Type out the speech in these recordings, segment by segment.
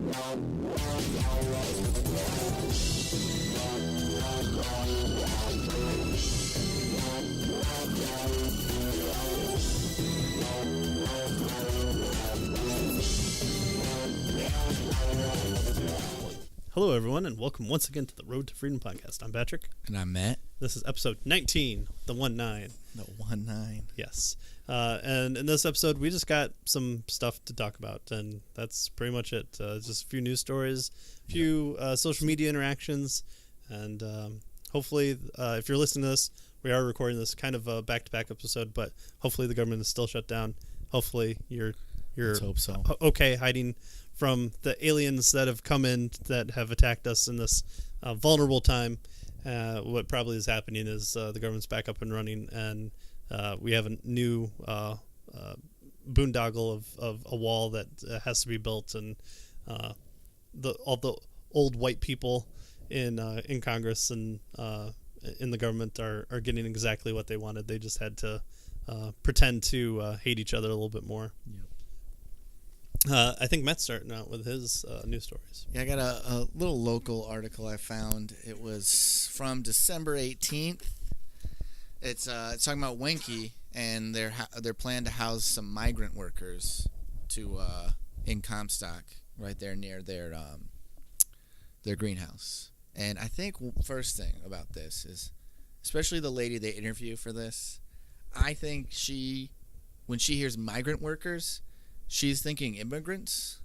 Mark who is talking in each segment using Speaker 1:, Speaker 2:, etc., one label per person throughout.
Speaker 1: Hello, everyone, and welcome once again to the Road to Freedom podcast. I'm Patrick.
Speaker 2: And I'm Matt.
Speaker 1: This is episode 19, the 1-9.
Speaker 2: The 1-9.
Speaker 1: Yes. And in this episode, we just got some stuff to talk about, and that's pretty much it. Just a few news stories, a few social media interactions, and hopefully, if you're listening to this, we are recording this kind of a back-to-back episode, but hopefully the government is still shut down. Hopefully you're
Speaker 2: Let's hope so.
Speaker 1: Okay hiding from the aliens that have come in that have attacked us in this vulnerable time. What probably is happening is the government's back up and running, and we have a new boondoggle of a wall that has to be built, and all the old white people in Congress and in the government are getting exactly what they wanted. They just had to pretend to hate each other a little bit more.
Speaker 2: Yep.
Speaker 1: I think Matt's starting out with his news stories.
Speaker 2: Yeah, I got a little local article I found. It was from December 18th. It's talking about Winky and their plan to house some migrant workers in Comstock, right there near their greenhouse. And I think first thing about this is, especially the lady they interview for this, I think when she hears migrant workers, she's thinking immigrants.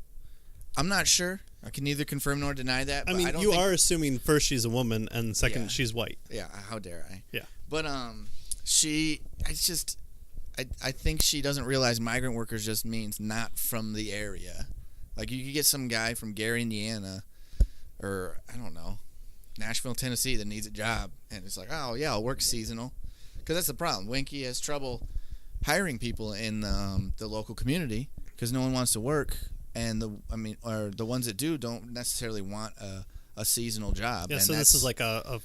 Speaker 2: I'm not sure. I can neither confirm nor deny that.
Speaker 1: I mean, you are assuming first she's a woman and second she's white.
Speaker 2: Yeah, how dare I?
Speaker 1: Yeah.
Speaker 2: But I think she doesn't realize migrant workers just means not from the area. Like, you could get some guy from Gary, Indiana, or, I don't know, Nashville, Tennessee that needs a job. And it's like, oh, yeah, I'll work seasonal. Because that's the problem. Winky has trouble hiring people in the local community because no one wants to work, and the ones that do don't necessarily want a seasonal job.
Speaker 1: Yeah,
Speaker 2: and
Speaker 1: so this is like a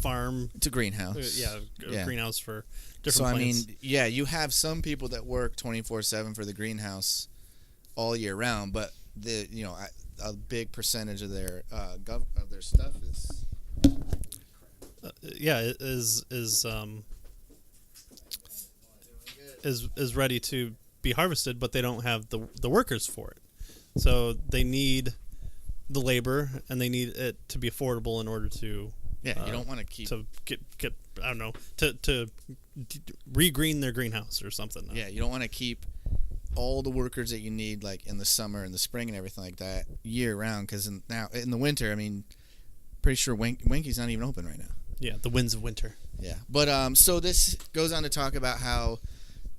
Speaker 1: farm.
Speaker 2: It's a greenhouse.
Speaker 1: Greenhouse for different plants.
Speaker 2: I mean, yeah, you have some people that work 24/7 for the greenhouse all year round, but a big percentage of their stuff
Speaker 1: is ready to be harvested, but they don't have the workers for it. So they need the labor, and they need it to be affordable in order to
Speaker 2: you don't want to keep
Speaker 1: to get I don't know to regreen their greenhouse or something.
Speaker 2: Yeah, you don't want to keep all the workers that you need, like in the summer and the spring and everything like that, year round. Because now in the winter, I mean, pretty sure Winky's not even open right now.
Speaker 1: Yeah, the winds of winter.
Speaker 2: Yeah, but so this goes on to talk about how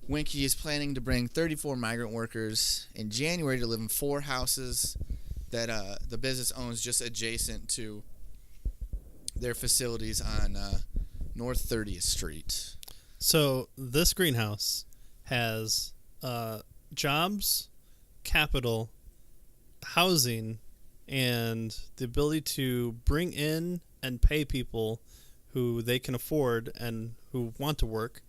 Speaker 2: Winky is planning to bring 34 migrant workers in January to live in 4 houses that the business owns just adjacent to their facilities on North 30th Street.
Speaker 1: So this greenhouse has jobs, capital, housing, and the ability to bring in and pay people who they can afford and who want to work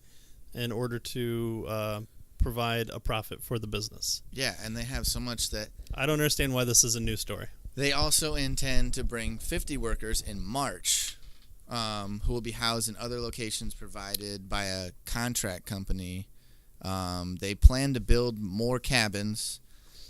Speaker 1: in order to provide a profit for the business.
Speaker 2: Yeah, and they have so much that
Speaker 1: I don't understand why this is a news story.
Speaker 2: They also intend to bring 50 workers in March who will be housed in other locations provided by a contract company. They plan to build more cabins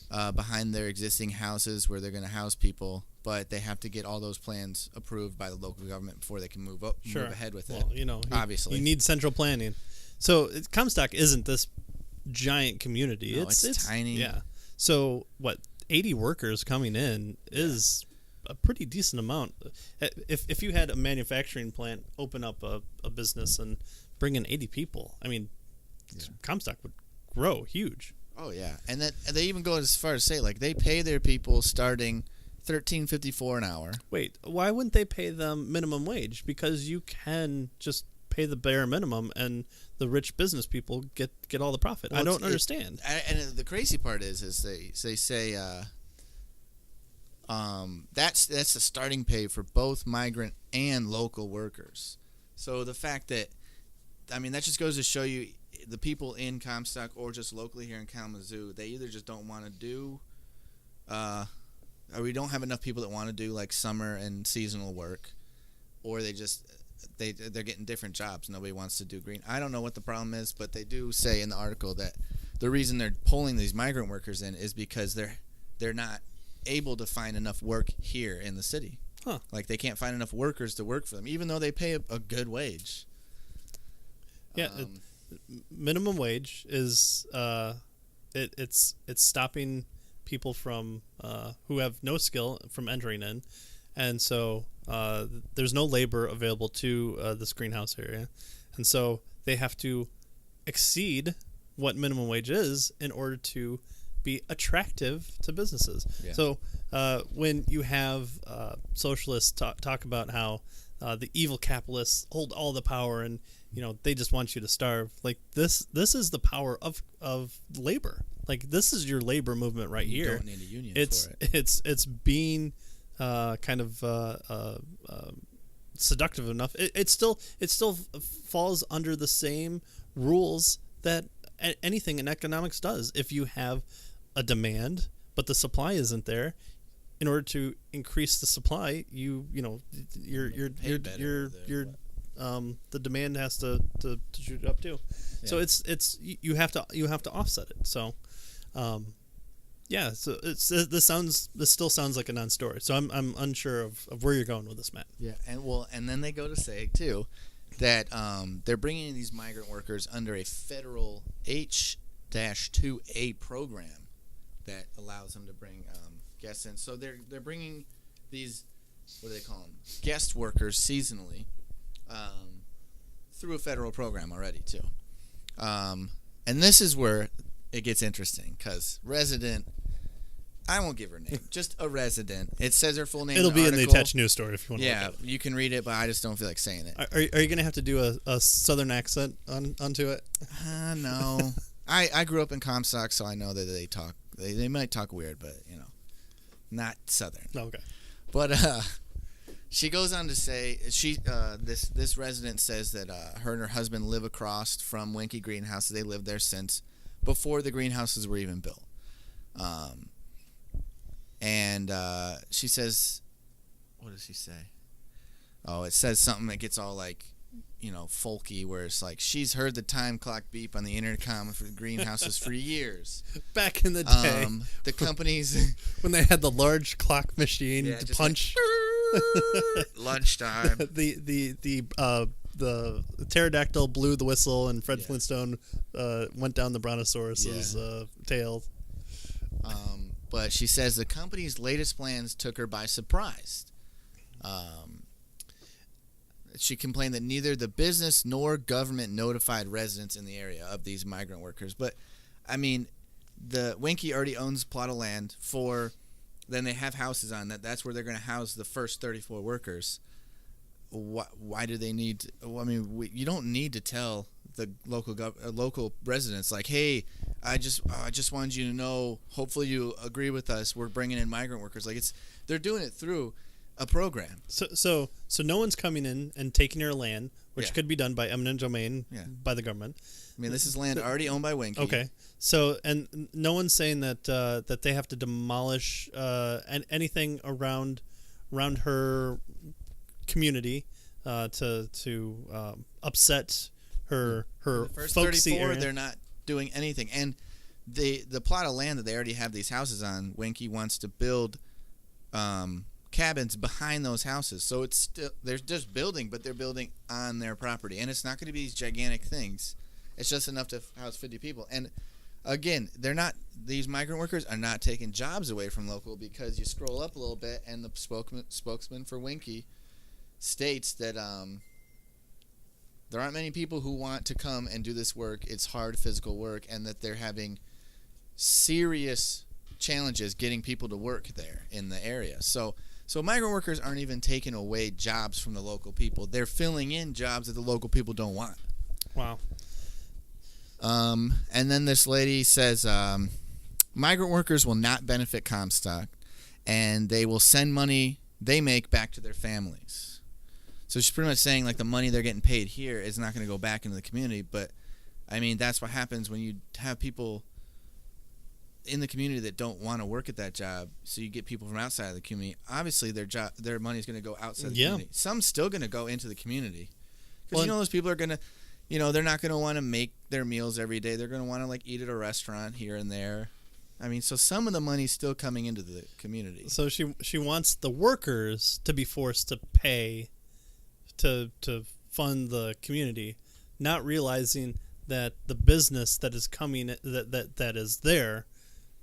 Speaker 2: behind their existing houses where they're going to house people, but they have to get all those plans approved by the local government before they can move ahead with it.
Speaker 1: Well,
Speaker 2: obviously.
Speaker 1: You need central planning. So Comstock isn't this giant community.
Speaker 2: No, it's tiny.
Speaker 1: Yeah. So 80 workers coming in is a pretty decent amount. If you had a manufacturing plant open up a business and bring in 80 people, I mean, Comstock would grow huge.
Speaker 2: Oh yeah, and they even go as far as say, like, they pay their people starting $13.54 an hour.
Speaker 1: Wait, why wouldn't they pay them minimum wage? Because you can just pay the bare minimum, and the rich business people get all the profit. Well, I don't understand.
Speaker 2: And the crazy part is they say that's the starting pay for both migrant and local workers. So the fact that, I mean, that just goes to show you the people in Comstock or just locally here in Kalamazoo, they either just don't want to do we don't have enough people that want to do like summer and seasonal work, or they're getting different jobs. Nobody wants to do green. I don't know what the problem is, but they do say in the article that the reason they're pulling these migrant workers in is because they're not able to find enough work here in the city.
Speaker 1: Huh.
Speaker 2: Like they can't find enough workers to work for them, even though they pay a good wage.
Speaker 1: Yeah, minimum wage is it's stopping people from who have no skill from entering in, and so there's no labor available to this greenhouse area, and so they have to exceed what minimum wage is in order to be attractive to businesses. Yeah. So when you have socialists talk about how the evil capitalists hold all the power and they just want you to starve, like this is the power of labor. Like this is your labor movement right here.
Speaker 2: You don't need a union for it.
Speaker 1: It's being kind of seductive enough. It still falls under the same rules that anything in economics does. If you have a demand but the supply isn't there, in order to increase the supply, the demand has to shoot up too. Yeah. So it's you have to offset it. So so this still sounds like a non-story. So I'm unsure of where you're going with this, Matt.
Speaker 2: Yeah, and then they go to say too that they're bringing in these migrant workers under a federal H-2A program that allows them to bring guests in. So they're bringing these, what do they call them, guest workers seasonally through a federal program already too. And this is where it gets interesting because resident, I won't give her name, just a resident. It says her full name.
Speaker 1: It'll be in the attached news story if you want to look at it.
Speaker 2: You can read it, but I just don't feel like saying it.
Speaker 1: Are you going to have to do a southern accent onto it?
Speaker 2: No. I grew up in Comstock, so I know that they talk. They might talk weird, but not southern.
Speaker 1: Okay.
Speaker 2: But she goes on to say this resident says that her and her husband live across from Winkie Greenhouse. They lived there since before the greenhouses were even built. And she says, what does she say? Oh, it says something that gets all like, folky, where it's like she's heard the time clock beep on the intercom for the greenhouses for years.
Speaker 1: Back in the day,
Speaker 2: the companies
Speaker 1: when they had the large clock machine to punch.
Speaker 2: Like, lunchtime.
Speaker 1: the pterodactyl blew the whistle, and Fred Flintstone went down the brontosaurus's tail.
Speaker 2: But she says the company's latest plans took her by surprise. She complained that neither the business nor government notified residents in the area of these migrant workers. But, I mean, the Winkie already owns a plot of land then they have houses on that. That's where they're going to house the first 34 workers. Why do they need to, you don't need to tell the local residents, like, hey, I just wanted you to know, hopefully you agree with us, we're bringing in migrant workers. Like, they're doing it through a program.
Speaker 1: So no one's coming in and taking your land, which could be done by eminent domain by the government.
Speaker 2: I mean, this is land already owned by Winkie.
Speaker 1: Okay. So, and no one's saying that they have to demolish anything around her community to upset her
Speaker 2: the first
Speaker 1: folksy
Speaker 2: 34
Speaker 1: area.
Speaker 2: They're not doing anything. And the plot of land that they already have these houses on, Winkie wants to build cabins behind those houses. So it's still, they're just building, but they're building on their property, and it's not going to be these gigantic things. It's just enough to house 50 people. And again, these migrant workers are not taking jobs away from local, because you scroll up a little bit and the spokesman for Winkie states that there aren't many people who want to come and do this work. It's hard physical work, and that they're having serious challenges getting people to work there in the area. So migrant workers aren't even taking away jobs from the local people. They're filling in jobs that the local people don't want.
Speaker 1: Wow.
Speaker 2: And then this lady says migrant workers will not benefit Comstock, and they will send money they make back to their families. So she's pretty much saying, like, the money they're getting paid here is not going to go back into the community. But, I mean, that's what happens when you have people in the community that don't want to work at that job, so you get people from outside of the community. Obviously, their money is going to go outside the community. Some's still going to go into the community because those people are going to, they're not going to want to make their meals every day. They're going to want to like eat at a restaurant here and there. I mean, so some of the money's still coming into the community.
Speaker 1: So she wants the workers to be forced to pay to fund the community, not realizing that the business that is coming that is there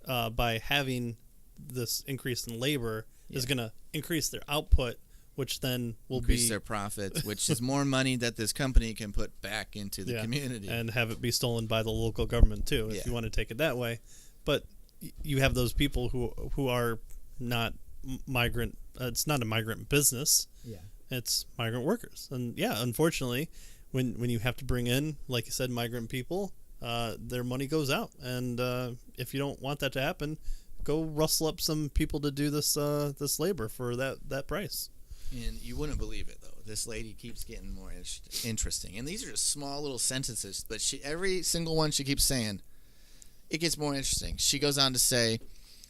Speaker 1: by having this increase in labor is going to increase their output, which then will
Speaker 2: increase their profits, which is more money that this company can put back into the community
Speaker 1: and have it be stolen by the local government too, if you want to take it that way. But you have those people who are not migrant. It's not a migrant business.
Speaker 3: Yeah,
Speaker 1: it's migrant workers, and unfortunately, when you have to bring in, like you said, migrant people, their money goes out. And if you don't want that to happen, go rustle up some people to do this labor for that price.
Speaker 2: And you wouldn't believe it, though. This lady keeps getting more interesting. And these are just small little sentences, but every single one she keeps saying, it gets more interesting. She goes on to say,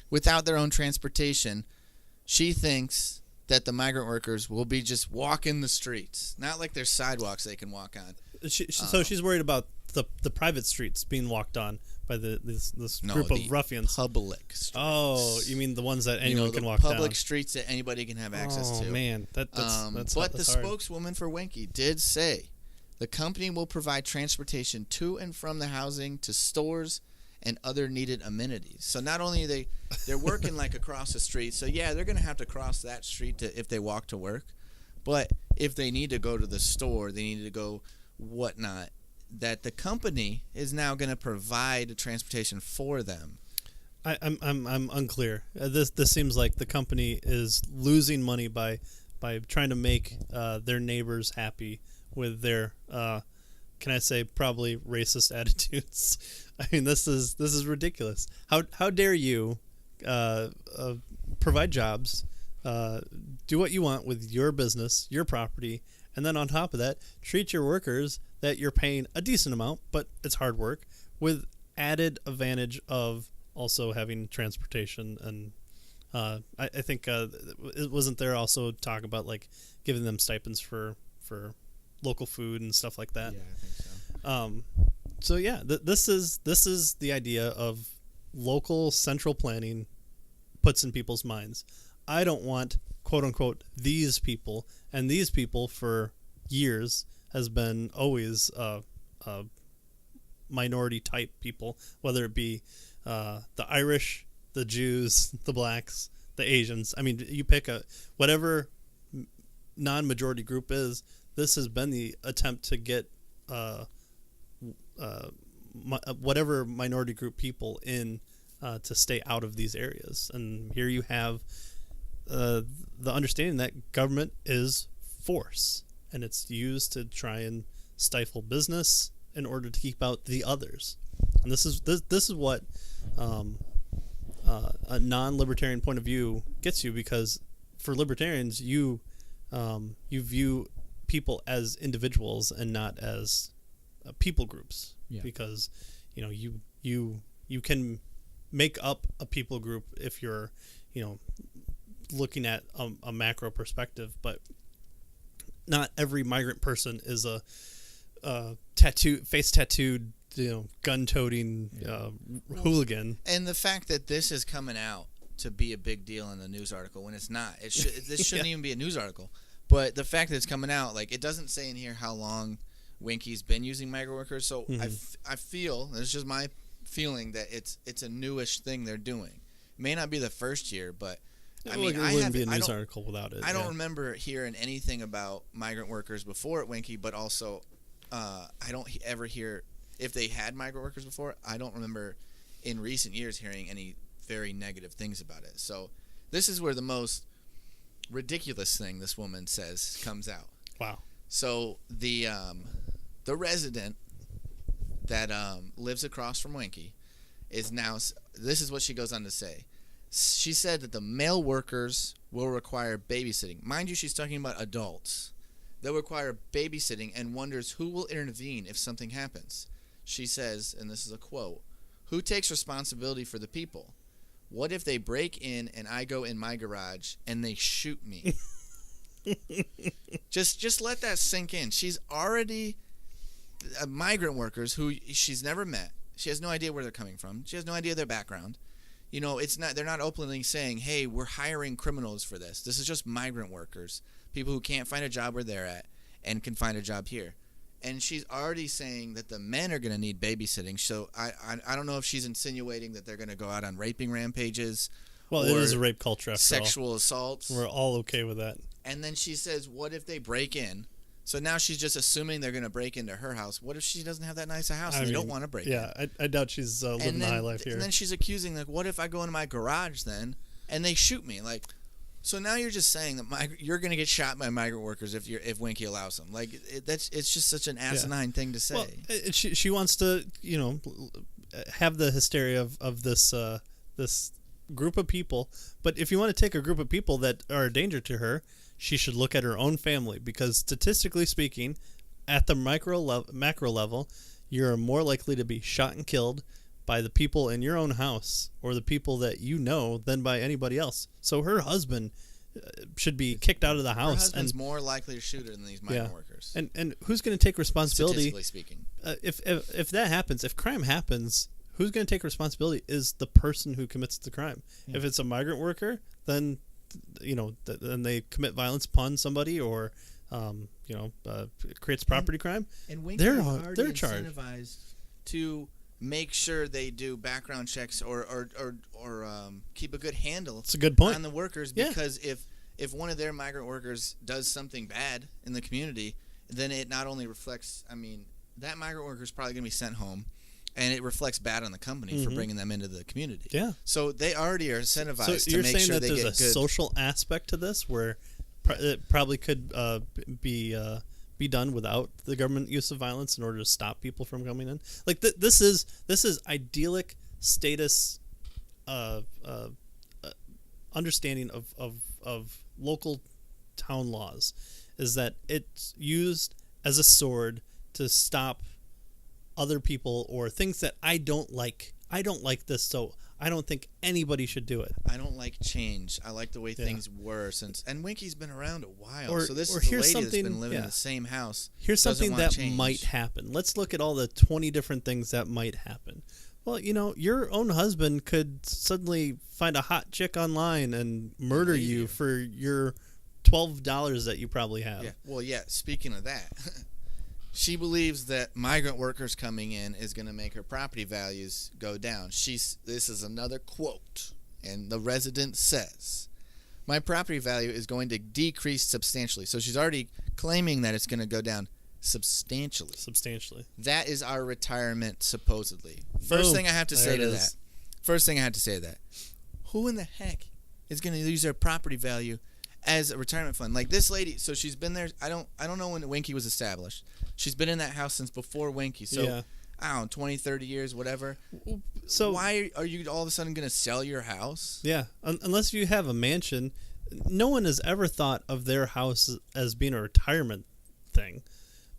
Speaker 2: without their own transportation, she thinks that the migrant workers will be just walking the streets. Not like there's sidewalks they can walk on.
Speaker 1: So she's worried about the private streets being walked on by this group of ruffians.
Speaker 2: Public streets.
Speaker 1: Oh, you mean the ones that anyone can walk
Speaker 2: down?
Speaker 1: The
Speaker 2: public streets that anybody can have access to.
Speaker 1: Oh, man. But the
Speaker 2: hard. Spokeswoman for Winky did say the company will provide transportation to and from the housing to stores and other needed amenities. So not only are they're working like across the street, so they're going to have to cross that street if they walk to work. But if they need to go to the store, they need to go whatnot, that the company is now going to provide transportation for them.
Speaker 1: I'm unclear. This seems like the company is losing money by trying to make their neighbors happy with their can I say probably racist attitudes. I mean, this is ridiculous. How dare you provide jobs, do what you want with your business, your property, and then on top of that, treat your workers that you're paying a decent amount, but it's hard work, with added advantage of also having transportation. And I think it wasn't there also talk about like giving them stipends for local food and stuff like that.
Speaker 3: Yeah, I think so.
Speaker 1: So this is the idea of local central planning puts in people's minds. I don't want quote unquote these people, and these people for years has been always minority type people, whether it be the Irish, the Jews, the blacks, the Asians. I mean, you pick whatever non-majority group is. This has been the attempt to get whatever minority group people in to stay out of these areas. And here you have the understanding that government is force, and it's used to try and stifle business in order to keep out the others. And this is what a non-libertarian point of view gets you, because for libertarians, you view people as individuals and not as people groups, because you can make up a people group if you're looking at a macro perspective, but not every migrant person is a face tattooed gun-toting hooligan.
Speaker 2: And the fact that this is coming out to be a big deal in the news article when it's not, this shouldn't even be a news article. But the fact that it's coming out, like, it doesn't say in here how long Winky's been using migrant workers. So I feel, this is just my feeling, that it's a newish thing they're doing. It may not be the first year, but
Speaker 1: it wouldn't be a news article without it.
Speaker 2: I don't remember hearing anything about migrant workers before at Winky, but also I don't ever hear, if they had migrant workers before, I don't remember in recent years hearing any very negative things about it. So this is where the most ridiculous thing this woman says comes out.
Speaker 1: Wow.
Speaker 2: So the resident that lives across from Winky is now, this is what she goes on to say. She said that the male workers will require babysitting. Mind you, she's talking about adults. They'll require babysitting and wonders who will intervene if something happens. She says, and this is a quote, Who takes responsibility for the people? What if they break in and I go in my garage and they shoot me? Just let that sink in. She's already migrant workers who she's never met. She has no idea where they're coming from. She has no idea their background. You know, they're not openly saying, "Hey, we're hiring criminals for this." This is just migrant workers, people who can't find a job where they're at and can find a job here. And she's already saying that the men are going to need babysitting. So I don't know if she's insinuating that they're going to go out on raping rampages.
Speaker 1: Well, it is a rape culture after
Speaker 2: sexual assaults.
Speaker 1: We're all okay with that.
Speaker 2: And then she says, what if they break in? So now she's just assuming they're going to break into her house. What if she doesn't have that nice a house and they don't want to break in?
Speaker 1: Yeah, I doubt she's living the high life here.
Speaker 2: And then she's accusing, like, what if I go into my garage then and they shoot me? Like, so now you're just saying that you're going to get shot by migrant workers if Winky allows them. Like, it's just such an asinine thing to say.
Speaker 1: Well, she wants to, have the hysteria of this this group of people. But if you want to take a group of people that are a danger to her, she should look at her own family, because statistically speaking, at the macro level, you're more likely to be shot and killed by the people in your own house or the people that you know than by anybody else. So her husband should be kicked out of the house. Her
Speaker 2: husband's more likely to shoot her than these migrant workers.
Speaker 1: And who's going to take responsibility?
Speaker 2: Statistically speaking,
Speaker 1: if that happens, if crime happens, who's going to take responsibility is the person who commits the crime. Yeah. If it's a migrant worker, then then they commit violence upon somebody, or it creates property crime.
Speaker 2: And they're charged to make sure they do background checks or keep a good handle.
Speaker 1: It's a good point
Speaker 2: on the workers, because if one of their migrant workers does something bad in the community, then it not only reflects. I mean, that migrant worker is probably going to be sent home. And it reflects bad on the company for bringing them into the community.
Speaker 1: Yeah.
Speaker 2: So they already are incentivized
Speaker 1: to make sure they get good. So you're saying that there's a social aspect to this where it probably could be done without the government use of violence in order to stop people from coming in? Like this is idyllic status understanding of local town laws, is that it's used as a sword to stop other people or things that I don't like. I don't like this, so I don't think anybody should do it.
Speaker 2: I don't like change. I like the way things were and Winky's been around a while. So this is a lady that's been living in the same house.
Speaker 1: Here's something that might happen. Let's look at all the 20 different things that might happen. Well, your own husband could suddenly find a hot chick online and murder you for your $12 that you probably have.
Speaker 2: Yeah. Well, speaking of that, she believes that migrant workers coming in is going to make her property values go down. This is another quote, and the resident says, "My property value is going to decrease substantially." So she's already claiming that it's going to go down substantially. That is our retirement, supposedly. First thing I have to say to that. Who in the heck is going to use their property value as a retirement fund? Like this lady, so she's been there. I don't know when Winky was established. She's been in that house since before Winky. So, I don't know, 20, 30 years, whatever. So why are you all of a sudden going to sell your house?
Speaker 1: Yeah, unless you have a mansion. No one has ever thought of their house as being a retirement thing.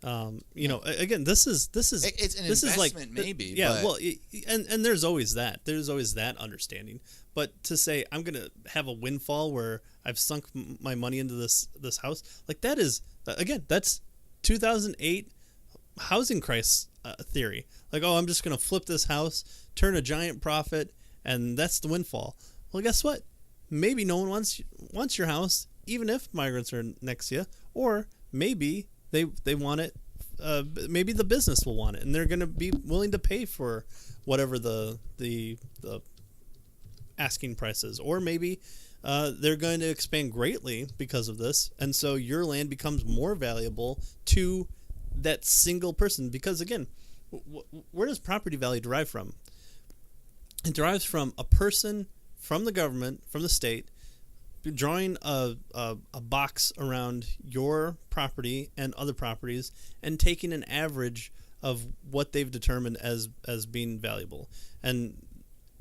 Speaker 1: Again, this is
Speaker 2: it's an investment, maybe.
Speaker 1: Yeah, well, and there's always that. There's always that understanding. But to say I'm going to have a windfall where I've sunk my money into this house, like that is, again, that's 2008 housing crisis theory. Like, I'm just going to flip this house, turn a giant profit, and that's the windfall. Well, guess what? Maybe no one wants your house, even if migrants are next to you, or maybe they want it. Maybe the business will want it, and they're going to be willing to pay for whatever the asking price is, or maybe they're going to expand greatly because of this, and so your land becomes more valuable to that single person. Because again, where does property value derive from? It derives from a person, from the government, from the state, drawing a box around your property and other properties and taking an average of what they've determined as being valuable, and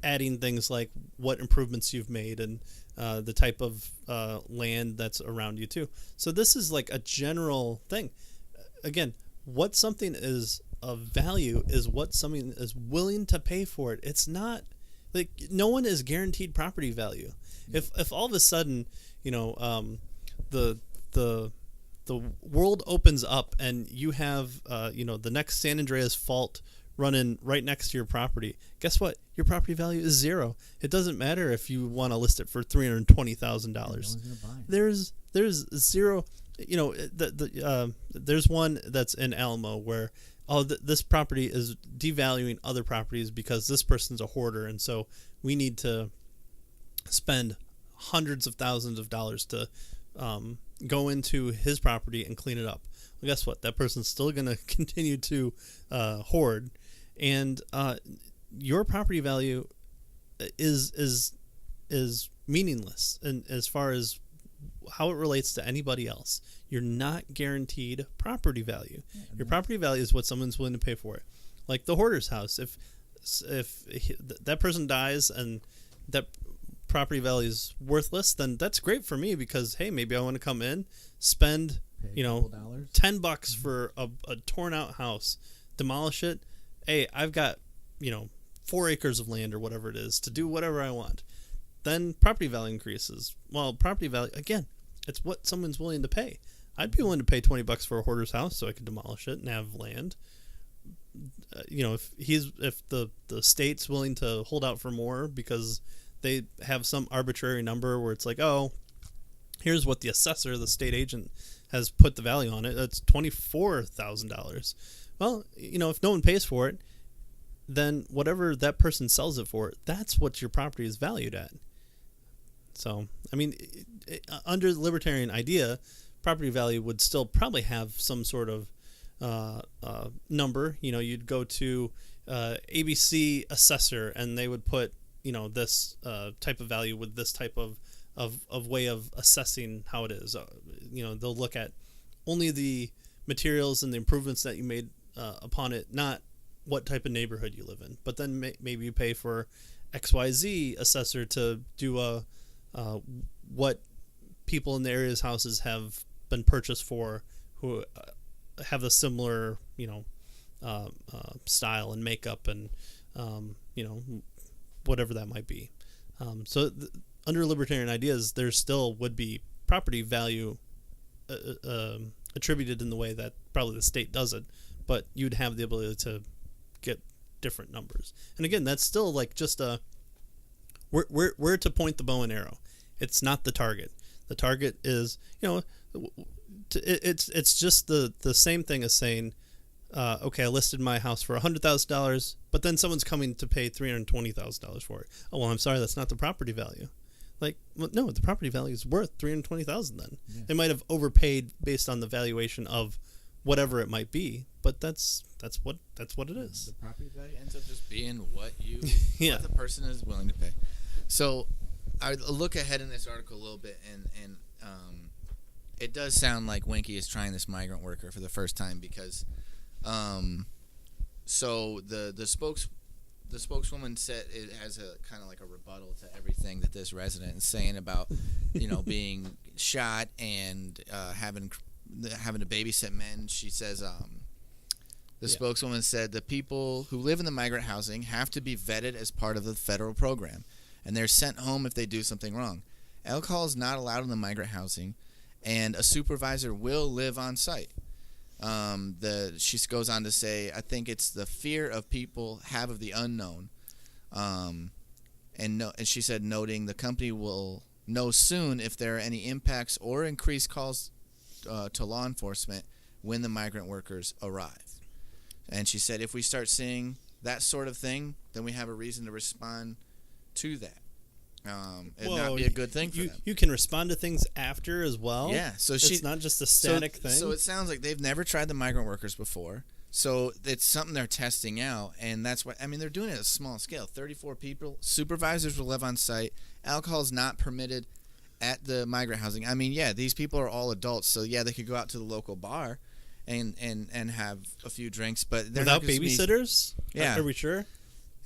Speaker 1: adding things like what improvements you've made and the type of land that's around you too. So this is like a general thing. Again, what something is of value is what someone is willing to pay for it. It's not like no one is guaranteed property value. If all of a sudden, the the world opens up and you have the next San Andreas fault running right next to your property, guess what? Your property value is zero. It doesn't matter if you want to list it for $320,000. There's zero. There's one that's in Alamo where this property is devaluing other properties because this person's a hoarder, and so we need to spend hundreds of thousands of dollars to go into his property and clean it up. Well, guess what? That person's still going to continue to hoard, and your property value is meaningless, and as far as how it relates to anybody else. You're not guaranteed property value. Your property value is what someone's willing to pay for it. Like the hoarder's house. If that person dies and that property value is worthless, then that's great for me because, hey, maybe I want to come in, spend $10 for a torn out house, demolish it. Hey, I've got 4 acres of land or whatever it is to do whatever I want. Then property value increases. Well, property value, again, it's what someone's willing to pay. I'd be willing to pay $20 for a hoarder's house so I could demolish it and have land. If the state's willing to hold out for more because they have some arbitrary number where it's like, oh, here's what the assessor, the state agent, has put the value on it. That's $24,000. Well, if no one pays for it, then whatever that person sells it for, that's what your property is valued at. So, under the libertarian idea, property value would still probably have some sort of number. You'd go to ABC assessor, and they would put, this type of value with this type of way of assessing how it is. They'll look at only the materials and the improvements that you made upon it, not what type of neighborhood you live in. But then maybe you pay for XYZ assessor to do what people in the area's houses have been purchased for who have a similar style and makeup and whatever that might be. Under libertarian ideas, there still would be property value attributed in the way that probably the state does it, but you'd have the ability to get different numbers. And again, that's still like just where to point the bow and arrow. It's not the target. The target is, it's just the same thing as saying, okay, I listed my house for $100,000, but then someone's coming to pay $320,000 for it. Oh, well, I'm sorry, that's not the property value. Like, well, no, the property value is worth $320,000 then. Yeah. They might have overpaid based on the valuation of whatever it might be, but that's what it is.
Speaker 2: The property value ends up just being what what the person is willing to pay. So I look ahead in this article a little bit, and it does sound like Winky is trying this migrant worker for the first time because, so the spokeswoman said it has a kind of like a rebuttal to everything that this resident is saying about, being shot and having to babysit men. She says, the spokeswoman said the people who live in the migrant housing have to be vetted as part of the federal program, and they're sent home if they do something wrong. Alcohol is not allowed in the migrant housing, and a supervisor will live on site. She goes on to say, I think it's the fear of people have of the unknown, and she said, noting the company will know soon if there are any impacts or increased calls to law enforcement when the migrant workers arrive. And she said, if we start seeing that sort of thing, then we have a reason to respond to that. It'd not be a good thing for them.
Speaker 1: You can respond to things after as well.
Speaker 2: Yeah, so
Speaker 1: it's not just a static thing.
Speaker 2: So it sounds like they've never tried the migrant workers before. So it's something they're testing out, and that's what they're doing it at a small scale. 34 people, supervisors will live on site. Alcohol is not permitted at the migrant housing. These people are all adults, so they could go out to the local bar and have a few drinks, but they're
Speaker 1: without
Speaker 2: not
Speaker 1: babysitters. Are we sure?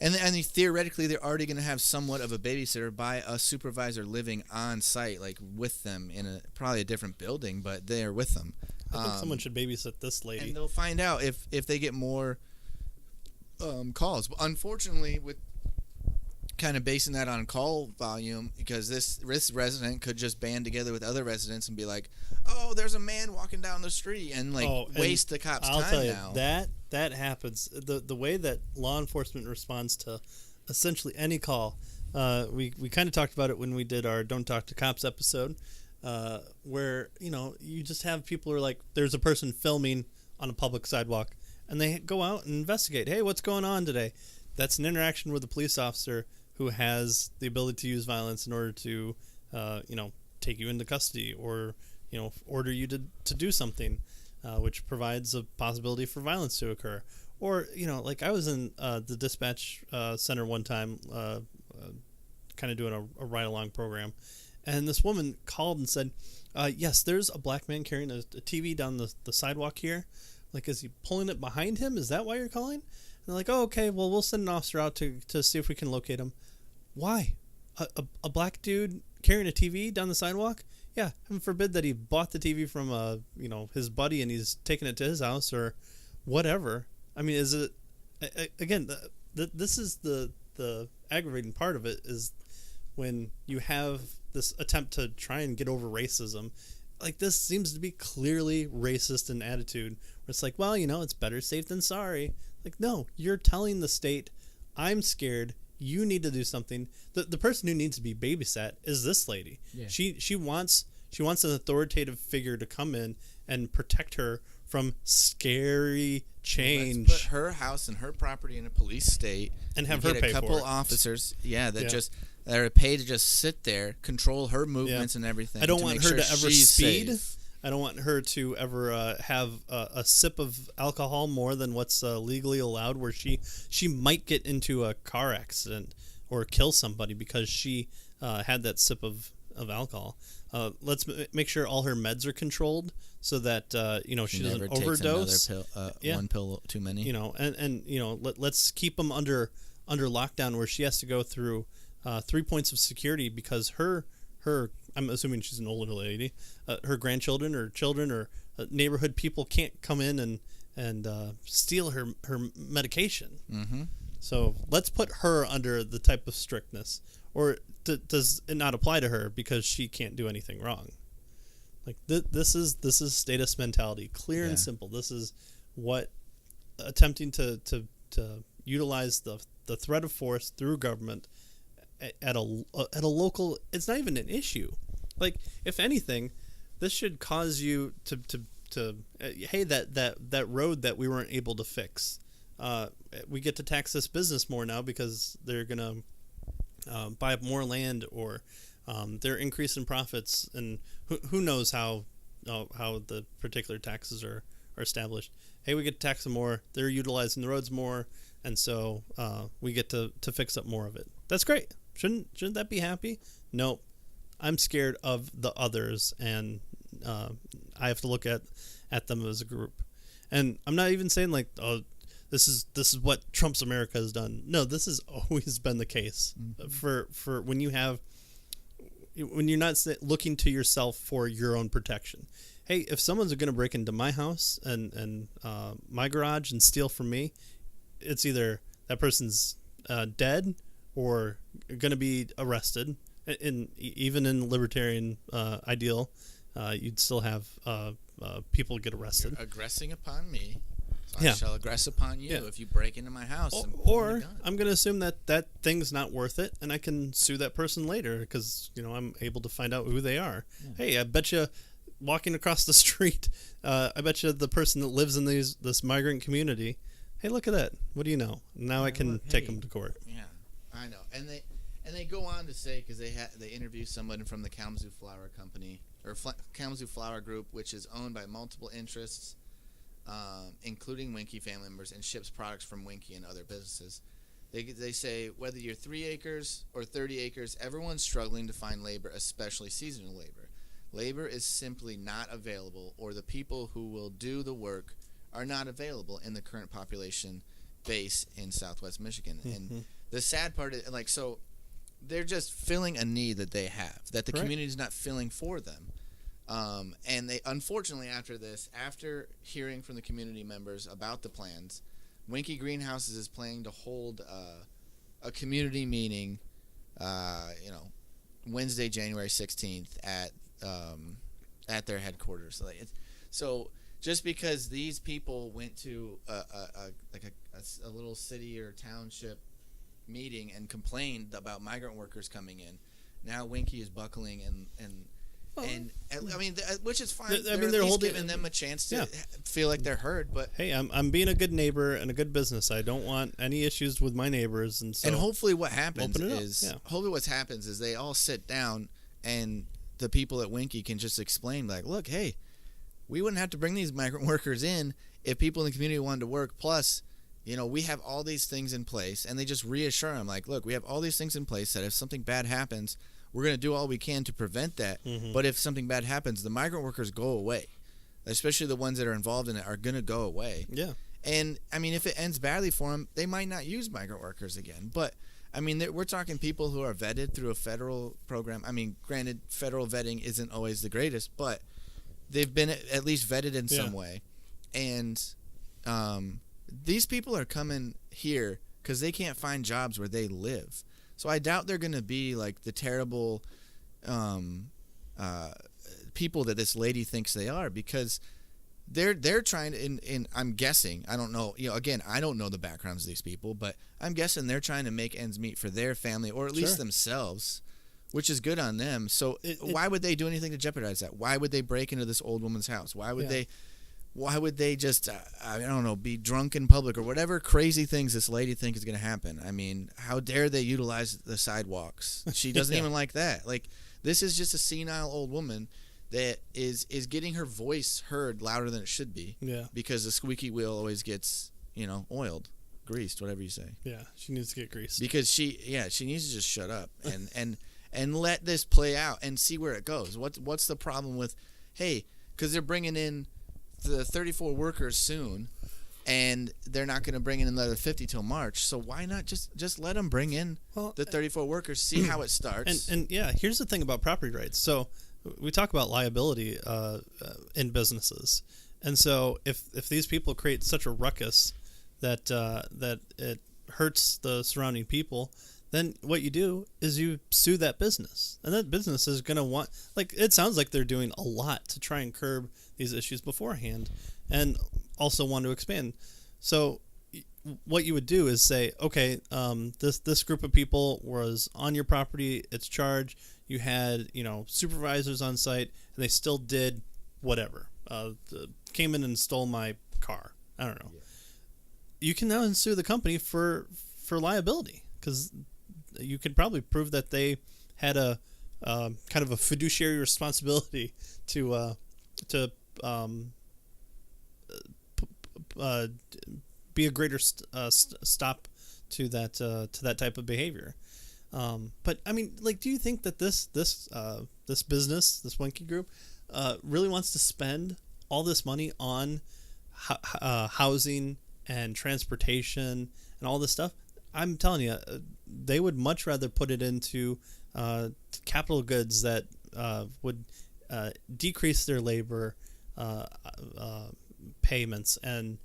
Speaker 2: And theoretically, they're already going to have somewhat of a babysitter by a supervisor living on site, like with them in probably a different building, but they are with them.
Speaker 1: I think someone should babysit this lady.
Speaker 2: And they'll find out if they get more calls. But unfortunately, with kind of basing that on call volume, because this resident could just band together with other residents and be like, "Oh, there's a man walking down the street," and waste the cops'
Speaker 1: I'll
Speaker 2: time
Speaker 1: tell you,
Speaker 2: now.
Speaker 1: That happens. The way that law enforcement responds to essentially any call. We kind of talked about it when we did our "Don't Talk to Cops" episode, where you just have people who are like, there's a person filming on a public sidewalk, and they go out and investigate. Hey, what's going on today? That's an interaction with a police officer who has the ability to use violence in order to, take you into custody or, order you to do something, which provides a possibility for violence to occur. Or, like I was in the dispatch center one time, kind of doing a ride-along program, and this woman called and said, yes, there's a black man carrying a TV down the sidewalk here. Like, is he pulling it behind him? Is that why you're calling? And they're like, oh, okay, well, we'll send an officer out to see if we can locate him. Why? A black dude carrying a TV down the sidewalk? Yeah, heaven forbid that he bought the TV from his buddy and he's taking it to his house or whatever. I mean, is it again? This is the aggravating part of it is when you have this attempt to try and get over racism. Like, this seems to be clearly racist in attitude. Where it's like, well, it's better safe than sorry. Like, no, you're telling the state, I'm scared. You need to do something. The person who needs to be babysat is this lady. Yeah. She wants an authoritative figure to come in and protect her from scary change.
Speaker 2: Let's put her house and her property in a police state
Speaker 1: and have her pay for it.
Speaker 2: A couple officers, that are paid to just sit there, control her movements and everything.
Speaker 1: I don't want her to ever speed.
Speaker 2: Safe.
Speaker 1: I don't want her to ever have a sip of alcohol more than what's legally allowed, where she might get into a car accident or kill somebody because she had that sip of alcohol. Let's make sure all her meds are controlled so that she doesn't overdose.
Speaker 2: Takes another pill, one pill too many.
Speaker 1: Let's keep them under lockdown, where she has to go through 3 points of security because her I'm assuming she's an older lady. Her grandchildren or children or neighborhood people can't come in and steal her medication.
Speaker 2: Mm-hmm.
Speaker 1: So let's put her under the type of strictness. Or does it not apply to her because she can't do anything wrong? Like this is statist mentality, clear and simple. This is what attempting to utilize the threat of force through government at a local. It's not even an issue. Like, if anything, this should cause you to hey, that road that we weren't able to fix, we get to tax this business more now because they're gonna buy up more land, or they're increasing profits, and who knows how the particular taxes are established. Hey, we get to tax them more. They're utilizing the roads more, and so we get to fix up more of it. That's great. Shouldn't that be happy? No, I'm scared of the others, and I have to look at them as a group. And I'm not even saying like, oh, this is what Trump's America has done. No, this has always been the case. Mm-hmm. For when you're not looking to yourself for your own protection. Hey, if someone's going to break into my house and my garage and steal from me, it's either that person's dead or going to be arrested. Even in libertarian ideal, you'd still have people get arrested.
Speaker 2: You're aggressing upon me, so I shall aggress upon you if you break into my house.
Speaker 1: Or I'm going to assume that thing's not worth it, and I can sue that person later because I'm able to find out who they are. Yeah. Hey, I bet you walking across the street, I bet you the person that lives in this migrant community. Hey, look at that! What do you know? Now I can take them to court.
Speaker 2: Yeah, I know, and they go on to say, because they interview someone from the Kalamazoo Flower Company or Kalamazoo Flower Group, which is owned by multiple interests, including Winkie family members, and ships products from Winkie and other businesses. They say whether you're 3 acres or 30 acres, everyone's struggling to find labor, especially seasonal labor. Labor is simply not available, or the people who will do the work are not available in the current population base in Southwest Michigan. Mm-hmm. And the sad part is, so they're just filling a need that they have, that the community is not filling for them. And they, unfortunately, after hearing from the community members about the plans, Winky Greenhouses is planning to hold a community meeting, Wednesday, January 16th at their headquarters. So just because these people went to a little city or township meeting and complained about migrant workers coming in, now Winky is buckling which is fine. They're holding, giving them a chance to feel like they're heard. But
Speaker 1: hey, I'm being a good neighbor and a good business. I don't want any issues with my neighbors, and
Speaker 2: hopefully what happens is they all sit down and the people at Winky can just explain, like, look, hey, we wouldn't have to bring these migrant workers in if people in the community wanted to work. Plus, we have all these things in place, and they just reassure them, like, look, we have all these things in place that if something bad happens, we're going to do all we can to prevent that. Mm-hmm. But if something bad happens, the migrant workers go away, especially the ones that are involved in it are going to go away.
Speaker 1: Yeah.
Speaker 2: And, if it ends badly for them, they might not use migrant workers again. But, we're talking people who are vetted through a federal program. Granted, federal vetting isn't always the greatest, but they've been at least vetted in some way. And these people are coming here because they can't find jobs where they live. So I doubt they're going to be like the terrible people that this lady thinks they are, because they're trying to, and I'm guessing, I don't know, again, I don't know the backgrounds of these people, but I'm guessing they're trying to make ends meet for their family, or at least themselves, which is good on them. So why would they do anything to jeopardize that? Why would they break into this old woman's house? Why would they just, be drunk in public or whatever crazy things this lady thinks is going to happen? How dare they utilize the sidewalks? She doesn't even like that. Like, this is just a senile old woman that is getting her voice heard louder than it should be.
Speaker 1: Yeah.
Speaker 2: Because the squeaky wheel always gets, oiled, greased, whatever you say.
Speaker 1: Yeah, she needs to get greased.
Speaker 2: Because she needs to just shut up and let this play out and see where it goes. What's the problem with, hey, because they're bringing in the 34 workers soon, and they're not going to bring in another 50 till March. So why not just let them bring in the 34 workers, see how it starts?
Speaker 1: And here's the thing about property rights. So we talk about liability in businesses, and so if these people create such a ruckus that it hurts the surrounding people, then what you do is you sue that business, and that business is going to want, like, it sounds like they're doing a lot to try and curb these issues beforehand, and also want to expand. So what you would do is say, okay, this group of people was on your property, it's charged, you had supervisors on site, and they still did whatever, came in and stole my car, I don't know. You can now sue the company for liability, because you could probably prove that they had a kind of a fiduciary responsibility to be a greater stop to that type of behavior. But do you think that this business, this Winky Group, really wants to spend all this money on housing and transportation and all this stuff? I'm telling you, they would much rather put it into capital goods that would decrease their labor payments and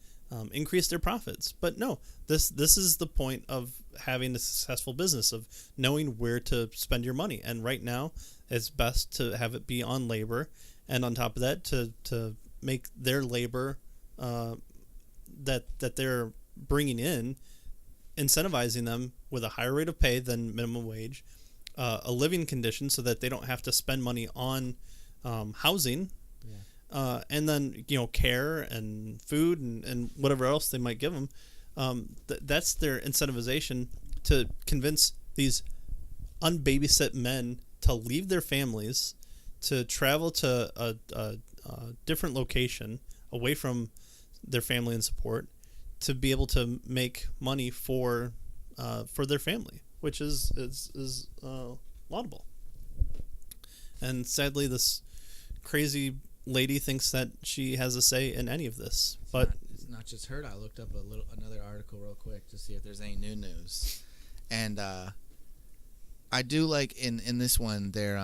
Speaker 1: increase their profits. But no, this is the point of having a successful business, of knowing where to spend your money. And right now, it's best to have it be on labor, and on top of that, to make their labor that they're bringing in, incentivizing them with a higher rate of pay than minimum wage, a living condition so that they don't have to spend money on housing, and then care and food and whatever else they might give them. That's their incentivization to convince these unbabysit men to leave their families, to travel to a different location away from their family and support, to be able to make money for their family, which is laudable. And sadly, this crazy lady thinks that she has a say in any of this. But
Speaker 2: it's not just her. I looked up another article real quick to see if there's any new news, and I do like in this one there.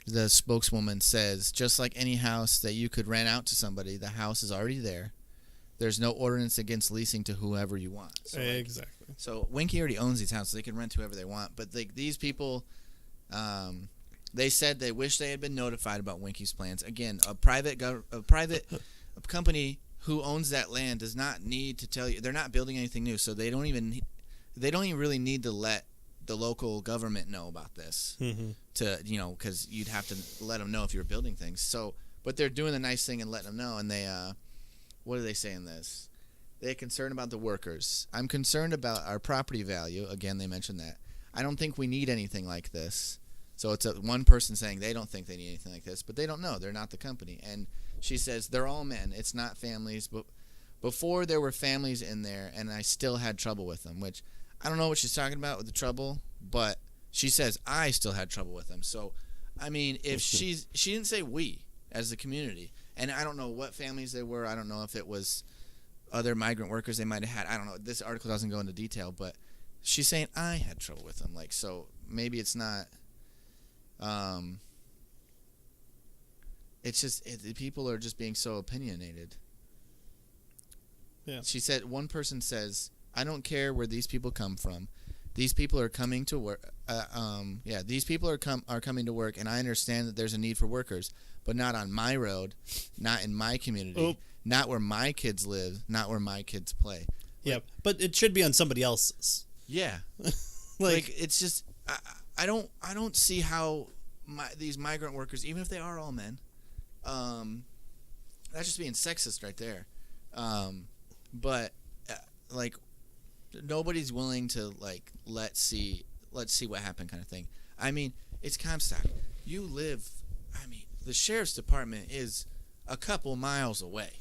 Speaker 2: The spokeswoman says, just like any house that you could rent out to somebody, the house is already there. there's no ordinance against leasing to whoever you want. So,
Speaker 1: exactly.
Speaker 2: So Winky already owns these houses; they can rent whoever they want. But these people, they said they wish they had been notified about Winky's plans. Again, a private company who owns that land does not need to tell you. They're not building anything new, so they don't even really need to let the local government know about this.
Speaker 1: Mm-hmm.
Speaker 2: Because you'd have to let them know if you were building things. So, but they're doing the nice thing and letting them know. And they, what do they say in this? They're concerned about the workers. I'm concerned about our property value. Again, they mentioned that. I don't think we need anything like this. So it's one person saying they don't think they need anything like this, but they don't know. They're not the company. And she says they're all men. It's not families. But before there were families in there, and I still had trouble with them, which I don't know what she's talking about with the trouble, but she says I still had trouble with them. So, I mean, if she didn't say we as the community, and I don't know what families they were. I don't know if it was other migrant workers they might have had. I don't know. This article doesn't go into detail, but she's saying I had trouble with them. Like, so maybe it's not. It's just people are just being so opinionated.
Speaker 1: Yeah.
Speaker 2: She said one person says, "I don't care where these people come from. These people are coming to work. These people are coming to work, and I understand that there's a need for workers, but not on my road, not in my community, not where my kids live, not where my kids play."
Speaker 1: Yeah, but it should be on somebody else's.
Speaker 2: Yeah, like it's just I don't see how these migrant workers, even if they are all men, that's just being sexist right there. But like nobody's willing to like let's see what happened kind of thing. I mean, it's Comstock. You live. I mean, the sheriff's department is a couple miles away.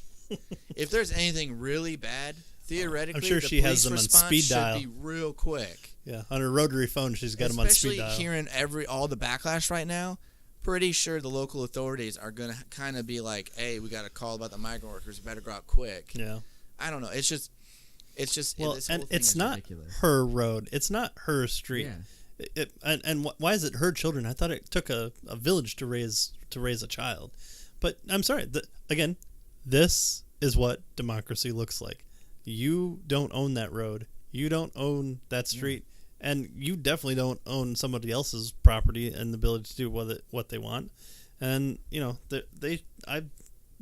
Speaker 2: If there's anything really bad, theoretically,
Speaker 1: I'm sure
Speaker 2: the
Speaker 1: she has
Speaker 2: police
Speaker 1: them on
Speaker 2: response
Speaker 1: speed
Speaker 2: should
Speaker 1: dial.
Speaker 2: be real quick.
Speaker 1: Yeah, on her rotary phone, she's got them on speed dial.
Speaker 2: Especially hearing all the backlash right now, pretty sure the local authorities are going to kind of be like, "Hey, we got a call about the migrant workers. We better go out quick."
Speaker 1: Yeah.
Speaker 2: I don't know. It's just.
Speaker 1: Well,
Speaker 2: this whole
Speaker 1: and
Speaker 2: thing
Speaker 1: it's
Speaker 2: is
Speaker 1: not
Speaker 2: ridiculous.
Speaker 1: her road. It's not her street.
Speaker 2: Yeah.
Speaker 1: Why is it her children? I thought it took a village to raise a child. But I'm sorry. Again, this is what democracy looks like. You don't own that road. You don't own that street. And you definitely don't own somebody else's property and the ability to do with it what they want. And, I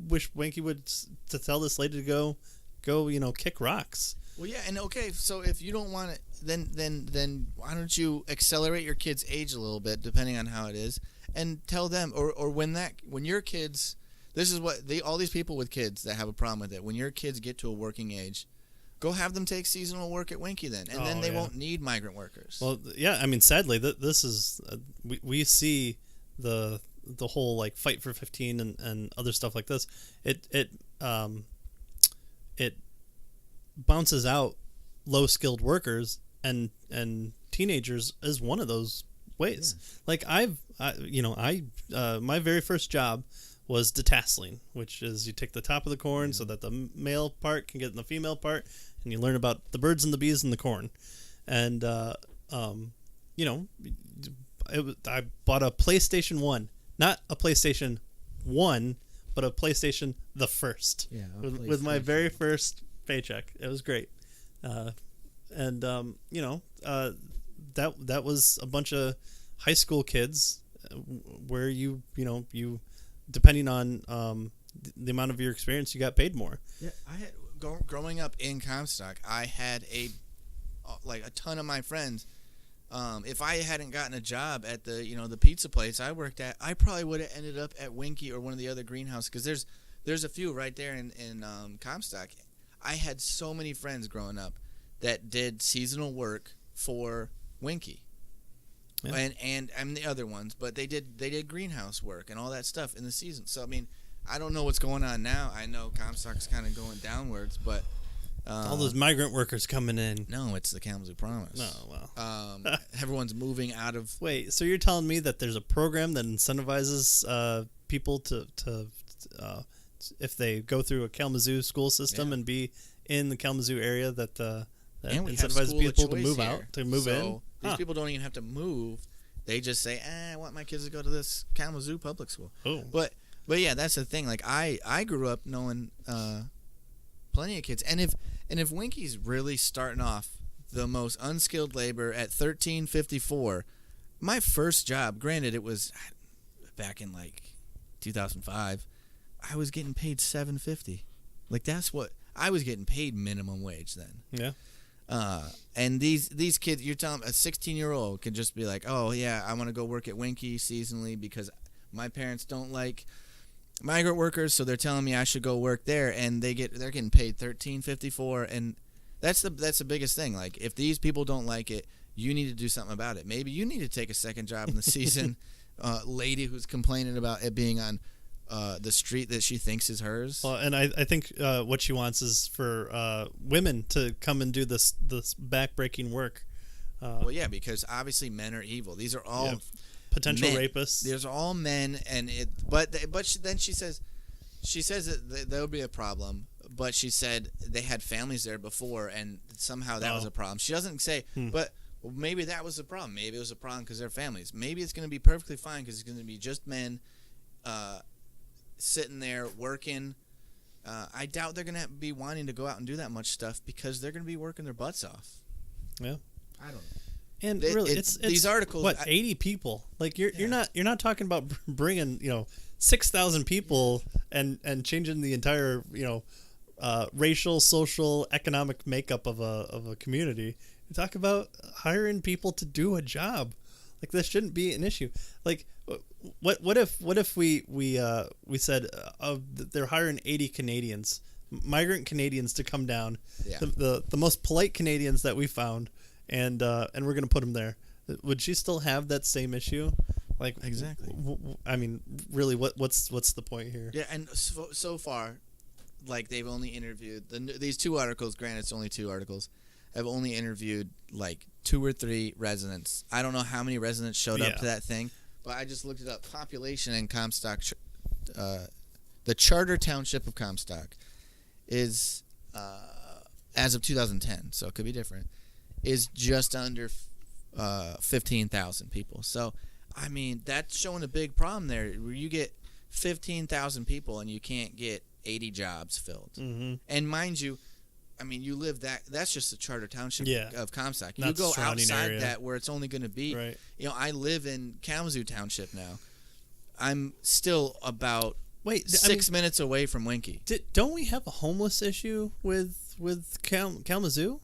Speaker 1: wish Winky would to tell this lady to go, kick rocks.
Speaker 2: Well, yeah, and okay, so if you don't want it, then why don't you accelerate your kid's age a little bit, depending on how it is, and tell them, or when your kids, this is what all these people with kids that have a problem with it. When your kids get to a working age, go have them take seasonal work at Winky then, and then they won't need migrant workers.
Speaker 1: Well, yeah, I mean, sadly, this is we see the whole like fight for 15 and other stuff like this. It bounces out low skilled workers and teenagers as one of those ways. Yeah. Like my very first job was detasseling, which is you take the top of the corn so that the male part can get in the female part, and you learn about the birds and the bees and the corn. And I bought a PlayStation 1, not a PlayStation 1, but a PlayStation the first.
Speaker 2: Yeah,
Speaker 1: with my very first paycheck. It was great. That was a bunch of high school kids where you depending on the amount of your experience, you got paid more.
Speaker 2: Yeah, I had growing up in Comstock, I had a ton of my friends. If I hadn't gotten a job at the pizza place I worked at, I probably would have ended up at Winky or one of the other greenhouses, because there's a few right there in Comstock. I had so many friends growing up that did seasonal work for Winky. Yeah. And the other ones, but they did greenhouse work and all that stuff in the season. So I mean, I don't know what's going on now. I know Comstock's kind of going downwards, but
Speaker 1: all those migrant workers coming in.
Speaker 2: No, it's the Kalamazoo Promise.
Speaker 1: No, well,
Speaker 2: everyone's moving out of.
Speaker 1: Wait, so you're telling me that there's a program that incentivizes people to if they go through a Kalamazoo school system and be in the Kalamazoo area that incentivizes people to move out, to move in?
Speaker 2: These people don't even have to move. They just say, I want my kids to go to this Kalamazoo public school.
Speaker 1: Oh.
Speaker 2: But yeah, that's the thing. Like I grew up knowing Plenty of kids. And if Winky's really starting off the most unskilled labor at $13.54, my first job, granted it was back in like 2005, I was getting paid $7.50. Like that's what I was getting paid, minimum wage then.
Speaker 1: Yeah.
Speaker 2: And these kids, you're telling a 16-year-old can just be like, oh yeah, I want to go work at Winky seasonally because my parents don't like migrant workers, so they're telling me I should go work there, and they're getting paid $13.54, and that's the biggest thing. Like if these people don't like it, you need to do something about it. Maybe you need to take a second job in the season. Lady who's complaining about it being on the street that she thinks is hers.
Speaker 1: Well, and I think what she wants is for women to come and do this backbreaking work.
Speaker 2: Well, yeah, because obviously men are evil. These are all
Speaker 1: potential
Speaker 2: men.
Speaker 1: rapists.
Speaker 2: These are all men, and then she says that there would be a problem. But she said they had families there before, and somehow that was a problem. She doesn't say, but maybe that was the problem. Maybe it was a problem because they're families. Maybe it's going to be perfectly fine because it's going to be just men sitting there working. I doubt they're going to be wanting to go out and do that much stuff because they're going to be working their butts off.
Speaker 1: Yeah,
Speaker 2: I don't know.
Speaker 1: And really, it's
Speaker 2: these articles.
Speaker 1: What 80 people? Like you're not talking about bringing 6,000 people and changing the entire racial, social, economic makeup of a community. You talk about hiring people to do a job. Like this shouldn't be an issue. Like what if we said they're hiring 80 Canadians, migrant Canadians to come down, the most polite Canadians that we found, and we're gonna put them there. Would she still have that same issue? Like
Speaker 2: exactly.
Speaker 1: I mean, really, what's the point here?
Speaker 2: Yeah, and so far, like they've only interviewed these two articles. Granted, it's only two articles. Have only interviewed like 2 or 3 residents. I don't know how many residents showed up to that thing, but I just looked it up. Population in Comstock, the Charter Township of Comstock, is as of 2010, so it could be different, is just under 15,000 people. So, I mean, that's showing a big problem there. Where you get 15,000 people and you can't get 80 jobs filled. Mm-hmm. And mind you, I mean, you live that's just the Charter Township of Comstock. You go outside that where it's only going to be,
Speaker 1: right.
Speaker 2: I live in Kalamazoo Township now. I'm still about 6 minutes away from Winky.
Speaker 1: Don't we have a homeless issue with Kalamazoo?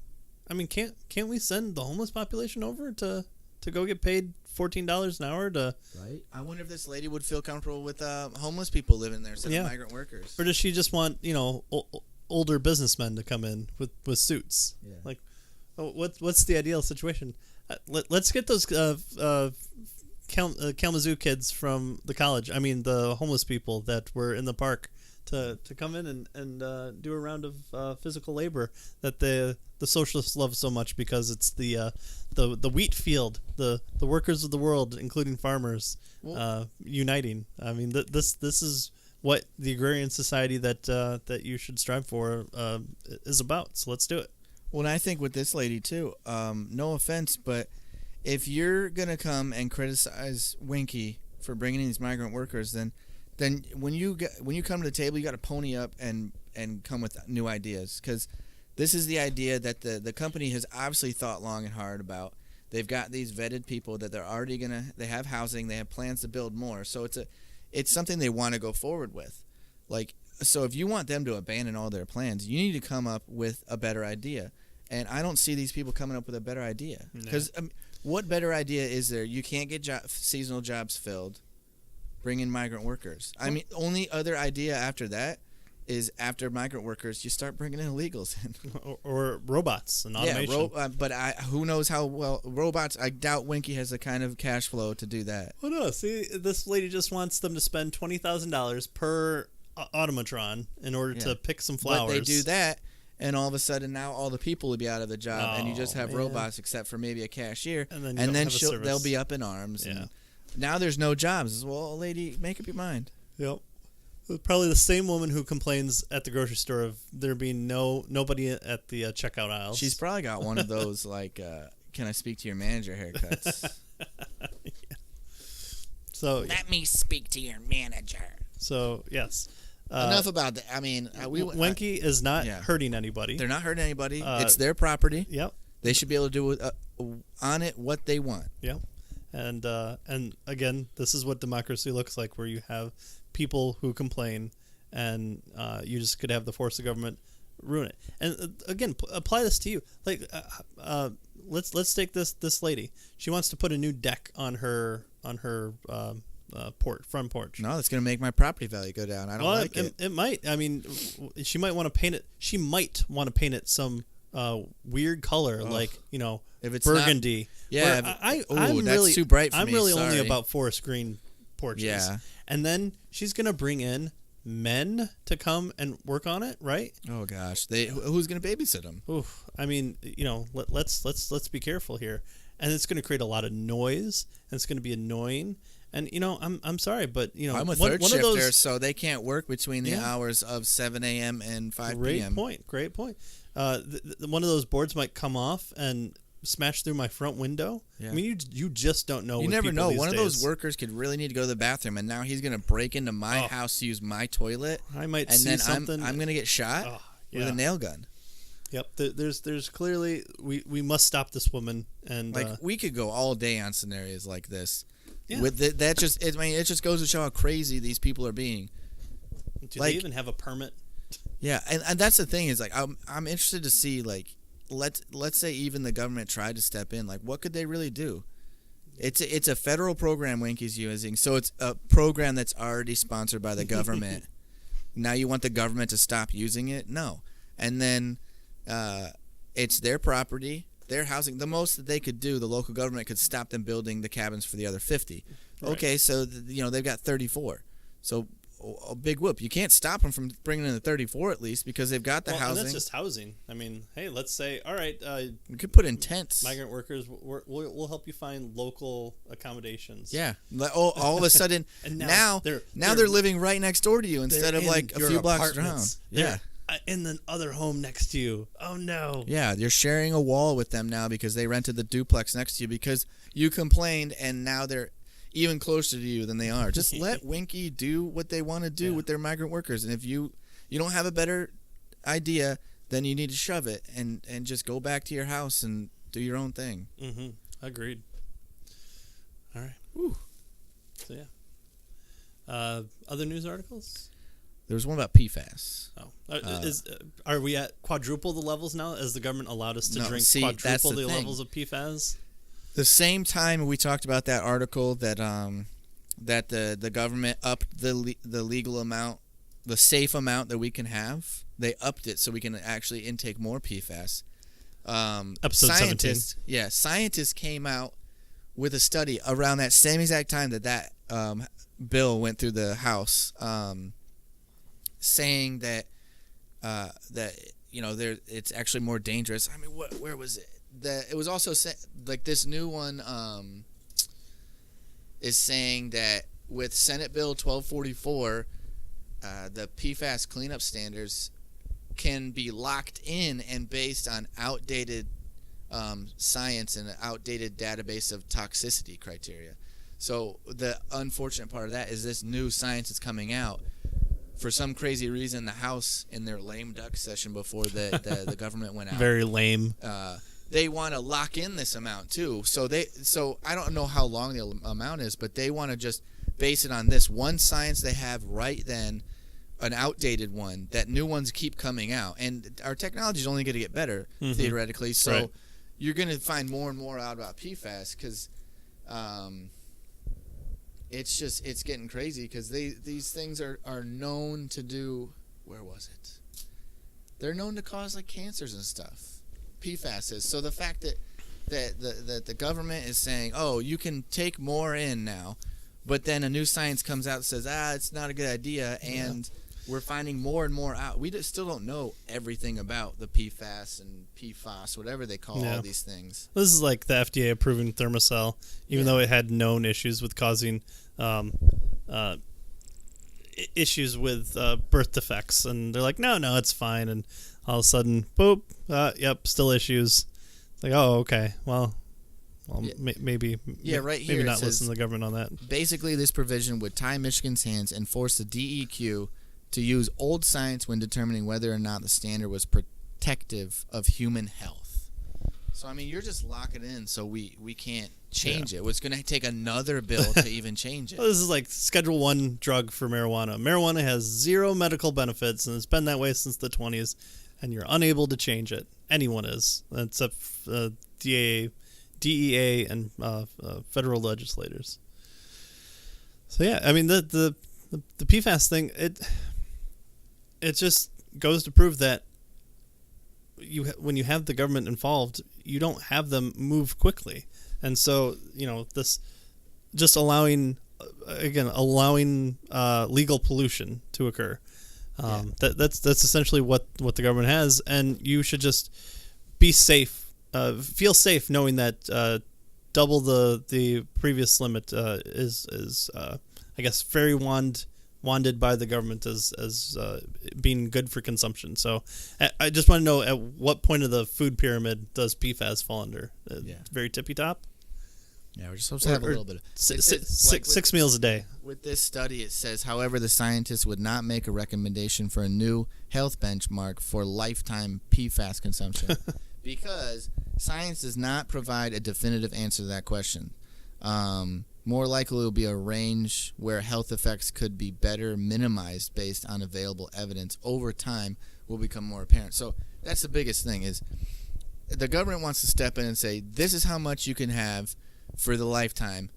Speaker 1: I mean, can't we send the homeless population over to go get paid $14 an hour to? Right.
Speaker 2: I wonder if this lady would feel comfortable with homeless people living there instead of migrant workers.
Speaker 1: Or does she just want older businessmen to come in with suits? Yeah. Like, what's the ideal situation? Let's get those Kalamazoo kids from the college. I mean, the homeless people that were in the park to come in and do a round of physical labor that the socialists love so much because it's the wheat field, the workers of the world, including farmers, uniting. I mean, this is what the agrarian society that you should strive for is about. So let's do it.
Speaker 2: Well, and I think with this lady too, no offense, but if you're gonna come and criticize Winky for bringing in these migrant workers, then when you come to the table, you got to pony up and come with new ideas, because this is the idea that the company has obviously thought long and hard about. They've got these vetted people that they have housing, they have plans to build more, so it's something they want to go forward with. Like, so if you want them to abandon all their plans, you need to come up with a better idea. And I don't see these people coming up with a better idea. Because what better idea is there? You can't get seasonal jobs filled. Bring in migrant workers. I mean, only other idea after that is after migrant workers, you start bringing in illegals in.
Speaker 1: or robots and automation.
Speaker 2: Yeah, but who knows how well robots. I doubt Winky has the kind of cash flow to do that.
Speaker 1: Well, no. See, this lady just wants them to spend $20,000 per automatron in order to pick some flowers.
Speaker 2: But they do that, and all of a sudden now all the people will be out of the job, and you just have robots except for maybe a cashier, and then they'll be up in arms.
Speaker 1: Yeah.
Speaker 2: Now there's no jobs. Well, lady, make up your mind.
Speaker 1: Yep. Probably the same woman who complains at the grocery store of there being nobody at the checkout aisles.
Speaker 2: She's probably got one of those like, "Can I speak to your manager?" haircuts.
Speaker 1: So
Speaker 2: let me speak to your manager.
Speaker 1: So yes,
Speaker 2: Enough about that. I mean,
Speaker 1: Wenke is not
Speaker 2: yeah.
Speaker 1: hurting anybody.
Speaker 2: They're not hurting anybody. It's their property.
Speaker 1: Yep.
Speaker 2: They should be able to do on it what they want.
Speaker 1: Yep. And again, this is what democracy looks like, where you have people who complain, and you just could have the force of government ruin it. And again, apply this to you. Like, let's take this lady. She wants to put a new deck on her front porch.
Speaker 2: No, that's going to make my property value go down. I don't like it.
Speaker 1: It might. I mean, she might want to paint it. She might want to paint it some weird color, like
Speaker 2: if it's
Speaker 1: burgundy. I'm
Speaker 2: that's
Speaker 1: really
Speaker 2: too bright for
Speaker 1: I'm
Speaker 2: me.
Speaker 1: really
Speaker 2: Sorry.
Speaker 1: only about forest green porches.
Speaker 2: Yeah.
Speaker 1: And then she's gonna bring in men to come and work on it, right?
Speaker 2: Oh gosh, who's going to babysit them?
Speaker 1: Oof. I mean, let's be careful here, and it's going to create a lot of noise, and it's going to be annoying. And I'm sorry, but
Speaker 2: I'm a third shifter, so they can't work between the hours of 7 a.m. and 5 p.m.
Speaker 1: Great point. One of those boards might come off and smash through my front window. Yeah. I mean, you just don't know.
Speaker 2: You never know. One
Speaker 1: of
Speaker 2: those workers could really need to go to the bathroom, and now he's going to break into my house to use my toilet.
Speaker 1: I might
Speaker 2: and
Speaker 1: see
Speaker 2: then
Speaker 1: something.
Speaker 2: I'm going to get shot with a nail gun.
Speaker 1: Yep. There's clearly we must stop this woman. And
Speaker 2: we could go all day on scenarios like this.
Speaker 1: Yeah.
Speaker 2: With it just goes to show how crazy these people are being.
Speaker 1: Do they even have a permit?
Speaker 2: Yeah, and that's the thing is I'm interested to see let's say even the government tried to step in, what could they really do? It's a federal program Wenke's using, so it's a program that's already sponsored by the government. Now you want the government to stop using it? No. And then it's their property, their housing. The most that they could do, the local government could stop them building the cabins for the other 50. Right. Okay, so they've got 34. So a big whoop. You can't stop them from bringing in the 34 at least because they've got the housing.
Speaker 1: And that's just housing. I mean, hey, let's say, all right,
Speaker 2: we could put in tents.
Speaker 1: Migrant workers, we'll help you find local accommodations.
Speaker 2: Yeah. All of a sudden, and now they're living right next door to you instead of a few blocks down. Yeah.
Speaker 1: In the other home next to you. Oh no.
Speaker 2: Yeah, you're sharing a wall with them now because they rented the duplex next to you because you complained, and now they're even closer to you than they are. Just let Wenke do what they want to do with their migrant workers, and if you don't have a better idea, then you need to shove it and just go back to your house and do your own thing.
Speaker 1: Mm-hmm. Agreed. All right.
Speaker 2: Whew.
Speaker 1: So yeah. Other news articles?
Speaker 2: There was one about PFAS.
Speaker 1: Oh, are we at quadruple the levels now? Has the government allowed us to drink quadruple the levels of PFAS?
Speaker 2: The same time we talked about that article that the government upped the legal amount, the safe amount that we can have. They upped it so we can actually intake more PFAS.
Speaker 1: Episode 17.
Speaker 2: Yeah, scientists came out with a study around that same exact time that bill went through the House. Saying that it's actually more dangerous. I mean, where was it? It was also this new one is saying that with Senate Bill 1244, the PFAS cleanup standards can be locked in and based on outdated science and an outdated database of toxicity criteria. So the unfortunate part of that is this new science is coming out. For some crazy reason, the House, in their lame duck session before the government went out,
Speaker 1: very lame.
Speaker 2: They want to lock in this amount too. So I don't know how long the amount is, but they want to just base it on this one science they have right then, an outdated one. That new ones keep coming out, and our technology is only going to get better theoretically. So you're going to find more and more out about PFAS because. It's getting crazy because these things are known to do. Where was it? They're known to cause cancers and stuff. PFAS is. So the fact that the government is saying, oh, you can take more in now, but then a new science comes out and says, it's not a good idea, and we're finding more and more out. We still don't know everything about the PFAS and PFAS, whatever they call all these things.
Speaker 1: This is like the FDA approving Thermacell, even though it had known issues with causing issues with birth defects, and they're like, no, it's fine, and all of a sudden, boop, yep, still issues. It's like, oh, okay, well, maybe
Speaker 2: right here
Speaker 1: maybe not listen to the government on that.
Speaker 2: Basically, this provision would tie Michigan's hands and force the DEQ to use old science when determining whether or not the standard was protective of human health. So, I mean, you're just locking it in so we can't change it. It's going to take another bill to even change it.
Speaker 1: Well, this is like Schedule 1 drug for marijuana. Marijuana has zero medical benefits, and it's been that way since the 20s, and you're unable to change it. Anyone is, except DEA and federal legislators. So yeah, I mean the PFAS thing, it just goes to prove that when you have the government involved, you don't have them move quickly, and so this just allowing legal pollution to occur. That's essentially what the government has, and you should just be safe, feel safe knowing that double the previous limit is I guess very wanded by the government as being good for consumption. So I just want to know, at what point of the food pyramid does PFAS fall under? Very tippy top?
Speaker 2: Yeah, we're supposed to have a little bit of
Speaker 1: six meals a day.
Speaker 2: With this study, it says, however, the scientists would not make a recommendation for a new health benchmark for lifetime PFAS consumption because science does not provide a definitive answer to that question. More likely, it will be a range where health effects could be better minimized based on available evidence over time will become more apparent. So that's the biggest thing is the government wants to step in and say, this is how much you can have for the lifetime,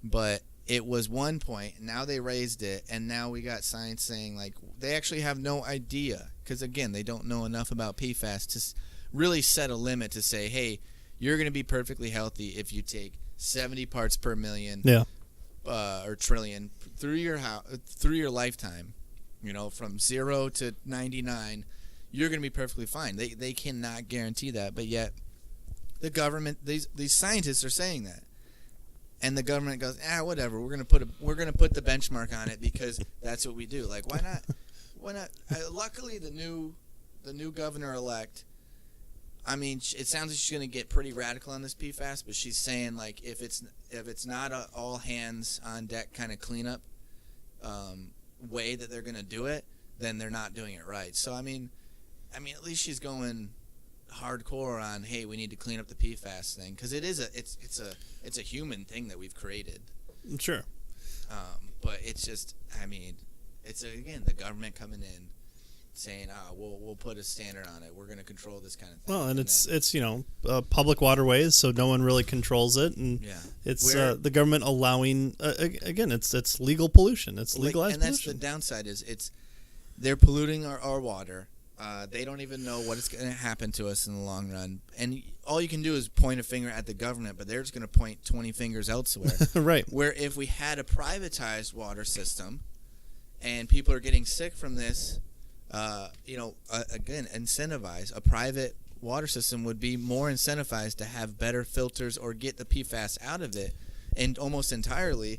Speaker 2: but it was 1 point, now they raised it, and now we got science saying like they actually have no idea because again they don't know enough about PFAS to really set a limit to say, hey, you're going to be perfectly healthy if you take 70 parts per million or trillion through your lifetime, from 0 to 99, you're going to be perfectly fine. They cannot guarantee that, but yet the government, these scientists are saying that. And the government goes, whatever. We're gonna put the benchmark on it because that's what we do. Like, why not? Why not? Luckily, the new governor elect. I mean, it sounds like she's gonna get pretty radical on this PFAS, but she's saying like if it's not a all hands on deck kind of cleanup way that they're gonna do it, then they're not doing it right. So I mean, at least she's going hardcore on, hey, we need to clean up the PFAS thing because it's a human thing that we've created.
Speaker 1: Sure.
Speaker 2: But it's just, it's again the government coming in saying, we'll put a standard on it. We're going to control this kind of thing.
Speaker 1: Well, and it's public waterways, so no one really controls it, and it's the government allowing again, it's legal pollution. It's legalized
Speaker 2: and that's
Speaker 1: pollution.
Speaker 2: The downside is they're polluting our water. They don't even know what is going to happen to us in the long run. And all you can do is point a finger at the government, but they're just going to point 20 fingers elsewhere.
Speaker 1: Right.
Speaker 2: Where if we had a privatized water system and people are getting sick from this, again, incentivize. A private water system would be more incentivized to have better filters or get the PFAS out of it and almost entirely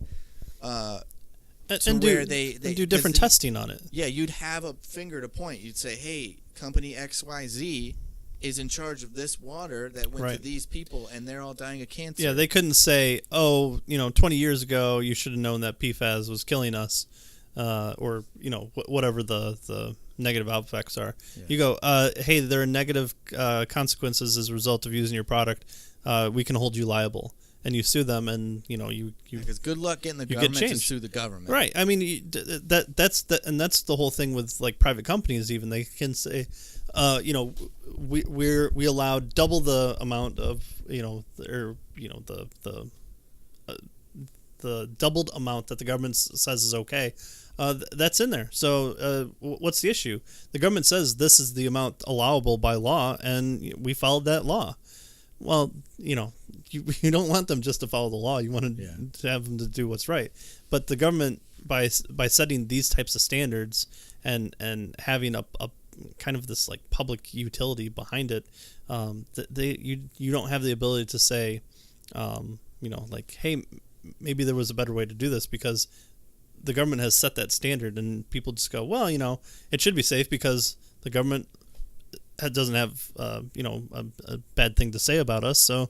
Speaker 1: and do different testing on it.
Speaker 2: Yeah, you'd have a finger to point. You'd say, hey, company XYZ is in charge of this water that went to these people, and they're all dying of cancer.
Speaker 1: Yeah, they couldn't say, 20 years ago you should have known that PFAS was killing us, or whatever the negative effects are. Yeah. You go, hey, there are negative consequences as a result of using your product. We can hold you liable. And you sue them, and you
Speaker 2: because good luck getting the government to sue the government.
Speaker 1: Right. I mean, that's the whole thing with like private companies. Even they can say, we allow double the amount of the doubled amount that the government says is okay. That's in there. So what's the issue? The government says this is the amount allowable by law, and we followed that law. Well, you don't want them just to follow the law. You want to have them to do what's right. But the government, by setting these types of standards and having a kind of this like public utility behind it, you don't have the ability to say, like, hey, maybe there was a better way to do this, because the government has set that standard, and people just go, well, it should be safe because the government doesn't have a bad thing to say about us, so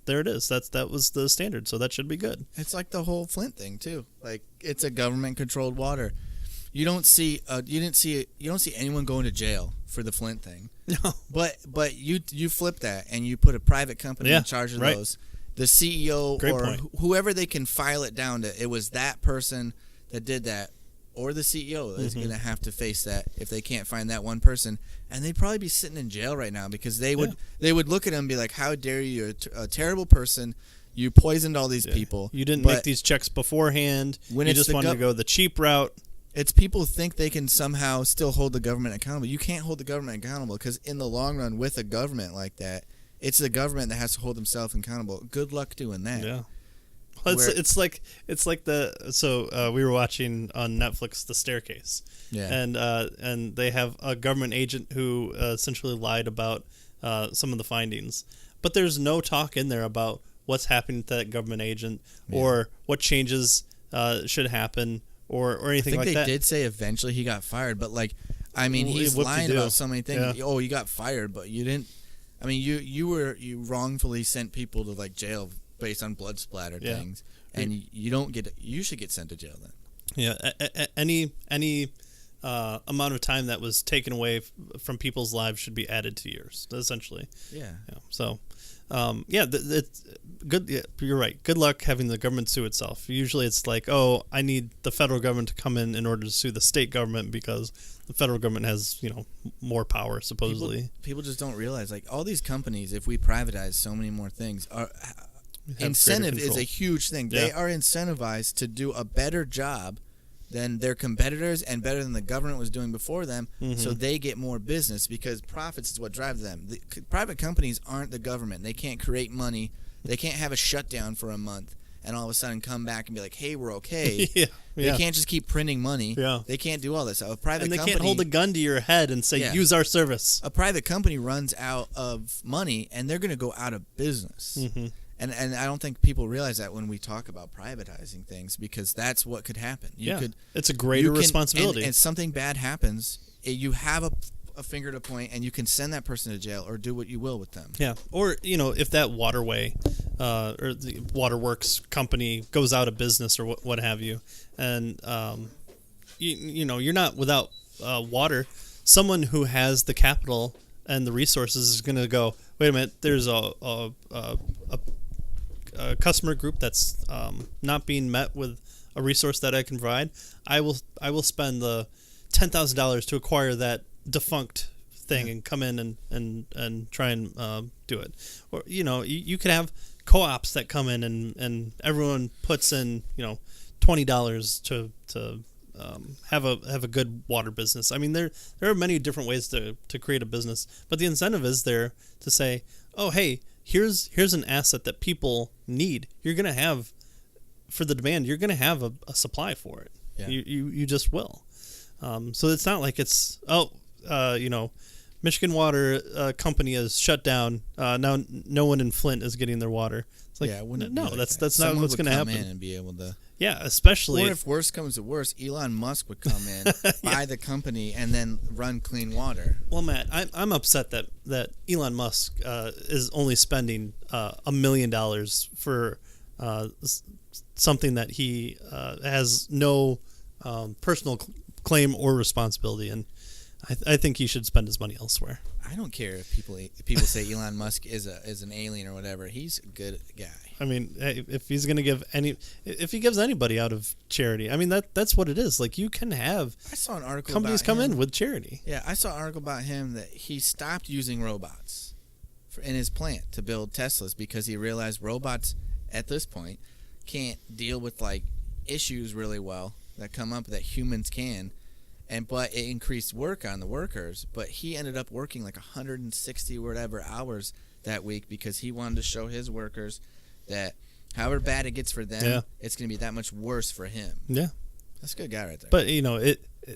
Speaker 1: there it is. That was the standard, so that should be good.
Speaker 2: It's like the whole Flint thing too. Like, it's a government controlled water. you don't see anyone going to jail for the Flint thing.
Speaker 1: No.
Speaker 2: But you flip that and you put a private company in charge of those. The CEO whoever they can file it down to, it was that person that did that, or the CEO is going to have to face that if they can't find that one person, and they'd probably be sitting in jail right now because they would look at him and be like, "How dare you? You're a terrible person. You poisoned all these people.
Speaker 1: You didn't make these checks beforehand. You just wanted to go the cheap route."
Speaker 2: It's people think they can somehow still hold the government accountable. You can't hold the government accountable because in the long run, with a government like that, it's the government that has to hold themselves accountable. Good luck doing that.
Speaker 1: Yeah. Well, it's like we were watching on Netflix The Staircase. Yeah. And they have a government agent who essentially lied about some of the findings. But there's no talk in there about what's happening to that government agent or what changes should happen. Or anything like that.
Speaker 2: I think they did say eventually he got fired, but he's lying about so many things. Yeah. Oh, you got fired, but you didn't. I mean, you wrongfully sent people to jail based on blood splatter things, and you don't get. You should get sent to jail then.
Speaker 1: Yeah, any amount of time that was taken away from people's lives should be added to yours, essentially.
Speaker 2: Yeah.
Speaker 1: So. It's good. Yeah, you're right. Good luck having the government sue itself. Usually it's like, oh, I need the federal government to come in order to sue the state government because the federal government has, more power, supposedly.
Speaker 2: People just don't realize, all these companies, if we privatize so many more things, incentive is a huge thing. Yeah. They are incentivized to do a better job than their competitors and better than the government was doing before them, so they get more business because profits is what drives them. The private companies aren't the government. They can't create money. They can't have a shutdown for a month and all of a sudden come back and be like, hey, we're okay. They can't just keep printing money. Yeah. They can't do all this. A private
Speaker 1: and they
Speaker 2: company,
Speaker 1: can't hold a gun to your head and say, use our service.
Speaker 2: A private company runs out of money and they're going to go out of business. And I don't think people realize that when we talk about privatizing things, because that's what could happen.
Speaker 1: It's a greater responsibility.
Speaker 2: And something bad happens, you have a finger to point, and you can send that person to jail or do what you will with them.
Speaker 1: Yeah, or if that waterway or the waterworks company goes out of business or what have you, and you're not without water. Someone who has the capital and the resources is going to go, wait a minute, there's a customer group that's not being met with a resource that I can provide. I will spend the $10,000 to acquire that defunct thing and come in and try and do it. Or you could have co-ops that come in and everyone puts in $20 to have a good water business. I mean there are many different ways to create a business, but the incentive is there to say, oh hey, here's an asset that people need. You're going to have, for the demand, you're going to have a supply for it. Yeah. You just will. So it's not like it's, Michigan Water Company is shut down. Now no one in Flint is getting their water. It's like, no, that's not what's going to happen.
Speaker 2: In and be able to.
Speaker 1: Yeah, especially.
Speaker 2: Or if worse comes to worse, Elon Musk would come in, buy the company, and then run clean water.
Speaker 1: Well, Matt, I'm upset that Elon Musk is only spending $1 million for something that he has no personal claim or responsibility in. I think he should spend his money elsewhere.
Speaker 2: I don't care if people say Elon Musk is an alien or whatever. He's a good guy.
Speaker 1: I mean, if he's going to give if he gives anybody out of charity, I mean that's what it is. Like you can have.
Speaker 2: I saw an article
Speaker 1: companies
Speaker 2: about
Speaker 1: come
Speaker 2: him.
Speaker 1: in with charity.
Speaker 2: Yeah, I saw an article about him that he stopped using robots in his plant to build Teslas because he realized robots at this point can't deal with issues really well that come up that humans can. But it increased work on the workers. But he ended up working 160 whatever hours that week because he wanted to show his workers that however bad it gets for them, it's going to be that much worse for him.
Speaker 1: Yeah,
Speaker 2: that's a good guy right there.
Speaker 1: But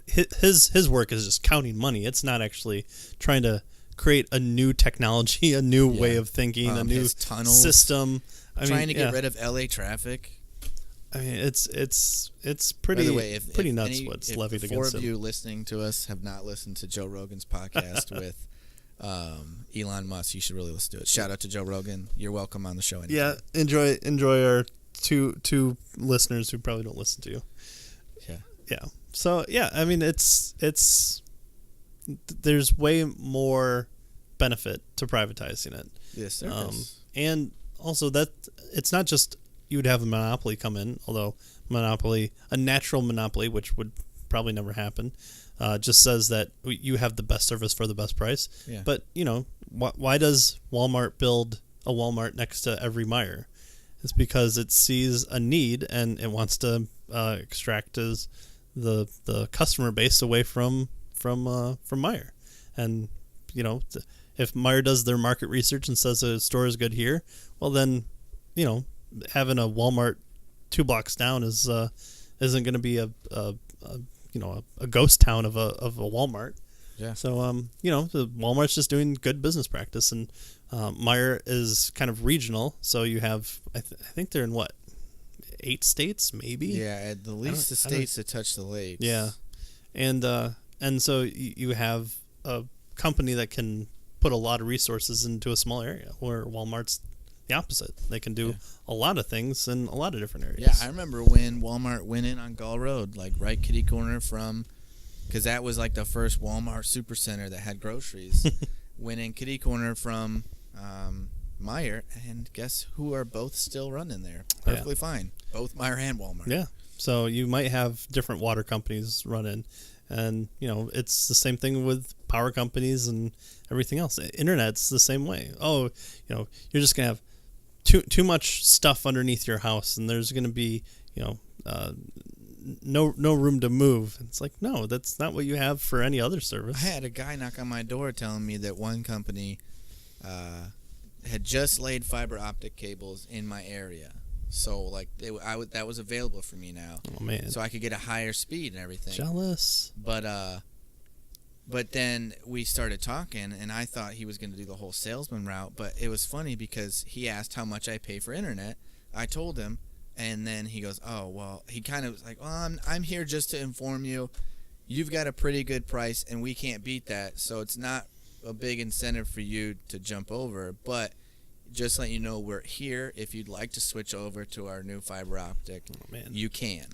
Speaker 1: his work is just counting money. It's not actually trying to create a new technology, a new way of thinking, a new system.
Speaker 2: Trying to get rid of LA traffic.
Speaker 1: I mean, it's pretty. By the way, pretty nuts what's levied against him.
Speaker 2: If 4 of you listening to us have not listened to Joe Rogan's podcast with Elon Musk, you should really listen to it. Shout out to Joe Rogan. You're welcome on the show. Anytime.
Speaker 1: Yeah, enjoy our two listeners who probably don't listen to you.
Speaker 2: Yeah.
Speaker 1: Yeah. So yeah, I mean there's way more benefit to privatizing it.
Speaker 2: Yes, there is.
Speaker 1: And also that it's not just you would have a monopoly come in, although a natural monopoly, which would probably never happen, just says that you have the best service for the best price.
Speaker 2: Yeah.
Speaker 1: But, why does Walmart build a Walmart next to every Meijer? It's because it sees a need and it wants to extract the customer base away from Meijer. And, if Meijer does their market research and says a store is good here, well then, having a Walmart 2 blocks down isn't going to be a ghost town of a Walmart.
Speaker 2: Yeah.
Speaker 1: So the Walmart's just doing good business practice, and Meijer is kind of regional. So you have I think they're in 8 states maybe.
Speaker 2: Yeah, at the least the states that touch the lakes.
Speaker 1: Yeah, and so you have a company that can put a lot of resources into a small area, where Walmart's the opposite. They can do a lot of things in a lot of different areas.
Speaker 2: Yeah, I remember when Walmart went in on Gull Road, like right kitty corner from, because that was like the first Walmart supercenter that had groceries. Went in kitty corner from Meijer, and guess who are both still running there? Perfectly fine. Both Meijer and Walmart.
Speaker 1: Yeah. So you might have different water companies run in, and it's the same thing with power companies and everything else. Internet's the same way. Oh, you're just gonna have too much stuff underneath your house, and there's gonna be no room to move. It's like, no, that's not what you have for any other service.
Speaker 2: I had a guy knock on my door telling me that one company had just laid fiber optic cables in my area. So like that was available for me now.
Speaker 1: Oh man!
Speaker 2: So I could get a higher speed and everything.
Speaker 1: Jealous.
Speaker 2: But then we started talking, and I thought he was going to do the whole salesman route. But it was funny because he asked how much I pay for internet. I told him, and then he goes, "Oh well." He kind of was like, "Well, I'm here just to inform you. You've got a pretty good price, and we can't beat that. So it's not a big incentive for you to jump over, but." Just let you know, we're here. If you'd like to switch over to our new fiber optic, you can.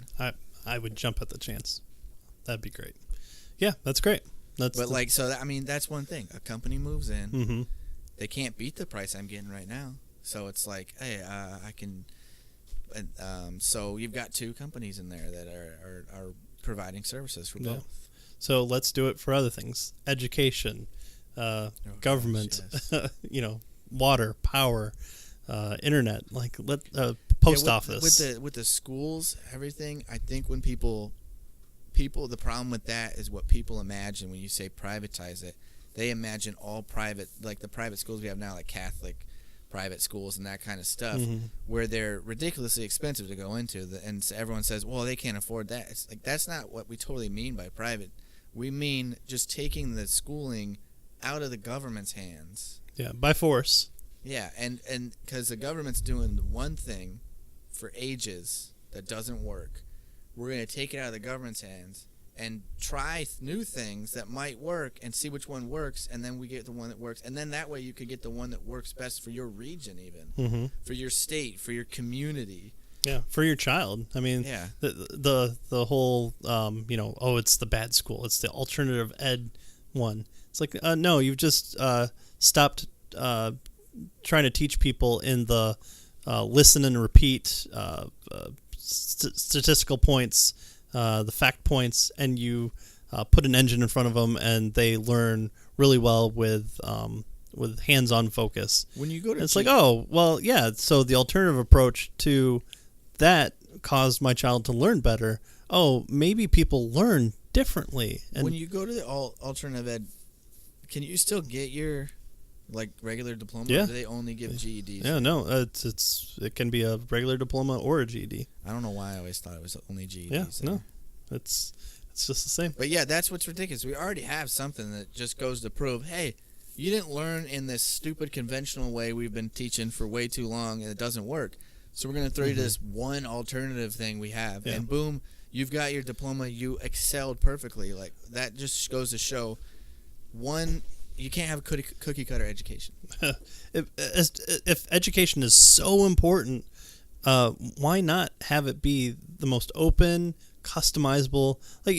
Speaker 1: I would jump at the chance. That'd be great. Yeah, that's great. That's
Speaker 2: one thing. A company moves in.
Speaker 1: Mm-hmm.
Speaker 2: They can't beat the price I'm getting right now. So it's like, hey, I can. So you've got 2 companies in there that are providing services for both.
Speaker 1: So let's do it for other things: education, government.
Speaker 2: Gosh,
Speaker 1: yes. Water, power, internet, post office.
Speaker 2: With the schools, everything. I think when people, the problem with that is what people imagine when you say privatize it. They imagine all private, like the private schools we have now, like Catholic private schools and that kind of stuff, where they're ridiculously expensive to go into. And everyone says, well, they can't afford that. It's like, that's not what we totally mean by private. We mean just taking the schooling out of the government's hands.
Speaker 1: Yeah, by force.
Speaker 2: Yeah, and because the government's doing the one thing for ages that doesn't work, we're going to take it out of the government's hands and try new things that might work and see which one works, and then we get the one that works. And then that way you could get the one that works best for your region even, for your state, for your community.
Speaker 1: Yeah, for your child. I mean, the whole, it's the bad school. It's the alternative ed one. It's like, no, you've just stopped trying to teach people in the listen and repeat statistical points, the fact points, and you put an engine in front of them, and they learn really well with hands-on focus. When you go to it's like, oh, well, yeah, so the alternative approach to that caused my child to learn better. Oh, maybe people learn differently. And
Speaker 2: when you go to the alternative ed, can you still get your regular diploma?
Speaker 1: Yeah.
Speaker 2: Or do they only give GEDs?
Speaker 1: Yeah, no, it can be a regular diploma or a GED.
Speaker 2: I don't know why I always thought it was only GEDs.
Speaker 1: Yeah, no, it's just the same.
Speaker 2: But yeah, that's what's ridiculous. We already have something that just goes to prove, hey, you didn't learn in this stupid conventional way we've been teaching for way too long, and it doesn't work. So we're going to throw you this one alternative thing we have, and boom, you've got your diploma. You excelled perfectly. Like, that just goes to show, one, you can't have a cookie cutter education.
Speaker 1: If education is so important, why not have it be the most open, customizable. Like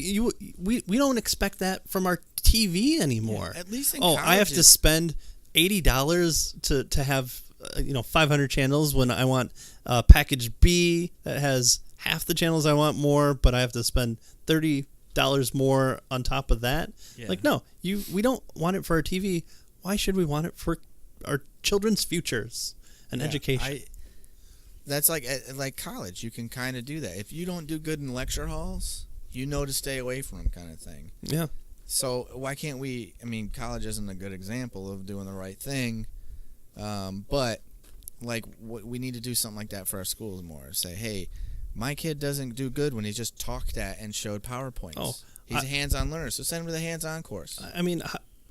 Speaker 1: we don't expect that from our TV anymore.
Speaker 2: Yeah, at least in
Speaker 1: I have to
Speaker 2: colleges.
Speaker 1: spend $80 to have 500 channels when I want package B that has half the channels I want more, but I have to spend $30 more on top of that.
Speaker 2: Yeah.
Speaker 1: Like, no, we don't want it for our TV. Why should we want it for our children's futures and education?
Speaker 2: That's like college. You can kind of do that. If you don't do good in lecture halls, you know to stay away from them, kind of thing.
Speaker 1: Yeah.
Speaker 2: So why can't we? I mean, college isn't a good example of doing the right thing, but like we need to do something like that for our schools more. Say, hey, my kid doesn't do good when he's just talked at and showed PowerPoints.
Speaker 1: Oh,
Speaker 2: he's a hands-on learner, so send him to the hands-on course.
Speaker 1: I mean,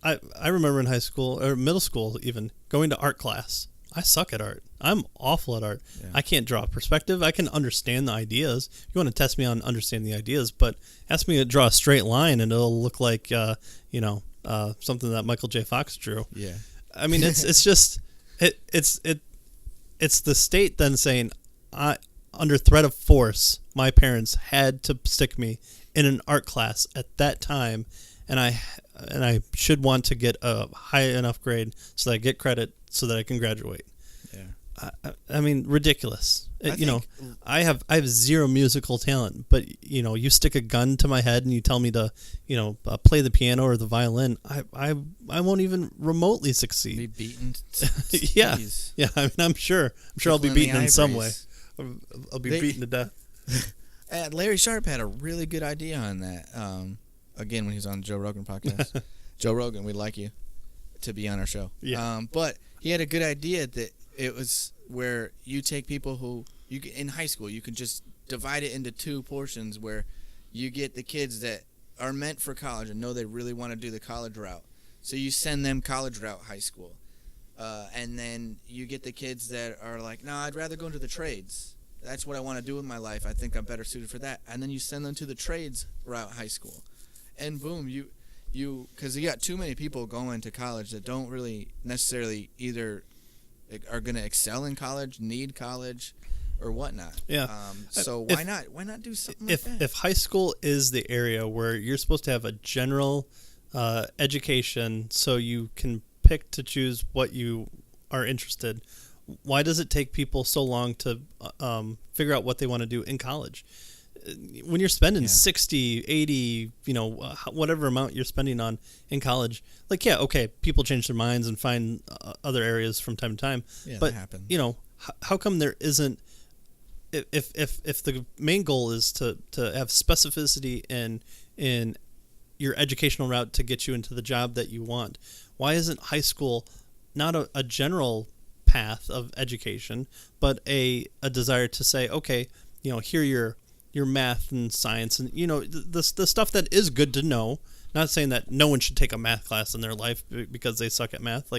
Speaker 1: I remember in high school or middle school even going to art class. I suck at art. I'm awful at art.
Speaker 2: Yeah.
Speaker 1: I can't draw perspective. I can understand the ideas. You want to test me on understanding the ideas, but ask me to draw a straight line and it'll look like something that Michael J. Fox drew.
Speaker 2: Yeah.
Speaker 1: I mean, it's just it's the state then saying, under threat of force, my parents had to stick me in an art class at that time, and I should want to get a high enough grade so that I get credit so that I can graduate.
Speaker 2: Yeah.
Speaker 1: I mean, ridiculous. I have zero musical talent, but you stick a gun to my head and you tell me to play the piano or the violin, I won't even remotely succeed.
Speaker 2: Be beaten.
Speaker 1: Yeah. I mean, I'm sure I'll be beaten in some way. I'll be beaten to death.
Speaker 2: Larry Sharp had a really good idea on that. Again, when he was on the Joe Rogan podcast. Joe Rogan, we'd like you to be on our show.
Speaker 1: Yeah.
Speaker 2: But he had a good idea that it was where you take people who in high school you can just divide it into two portions where you get the kids that are meant for college and know they really want to do the college route. So you send them college route high school. And then you get the kids that are like, no, I'd rather go into the trades. That's what I want to do with my life. I think I'm better suited for that. And then you send them to the trades route high school. And boom, because you got too many people going to college that don't really necessarily either are going to excel in college, need college, or whatnot.
Speaker 1: Yeah.
Speaker 2: So why not do something like that?
Speaker 1: If high school is the area where you're supposed to have a general education so you can pick to choose what you are interested, why does it take people so long to figure out what they want to do in college? When you're spending 60, 80, whatever amount you're spending on in college, people change their minds and find other areas from time to time.
Speaker 2: Yeah,
Speaker 1: but
Speaker 2: that happens.
Speaker 1: How come there isn't? If the main goal is to have specificity in your educational route to get you into the job that you want, why isn't high school not a general path of education, but a desire to say, okay, here your math and science and the stuff that is good to know. Not saying that no one should take a math class in their life because they suck at math.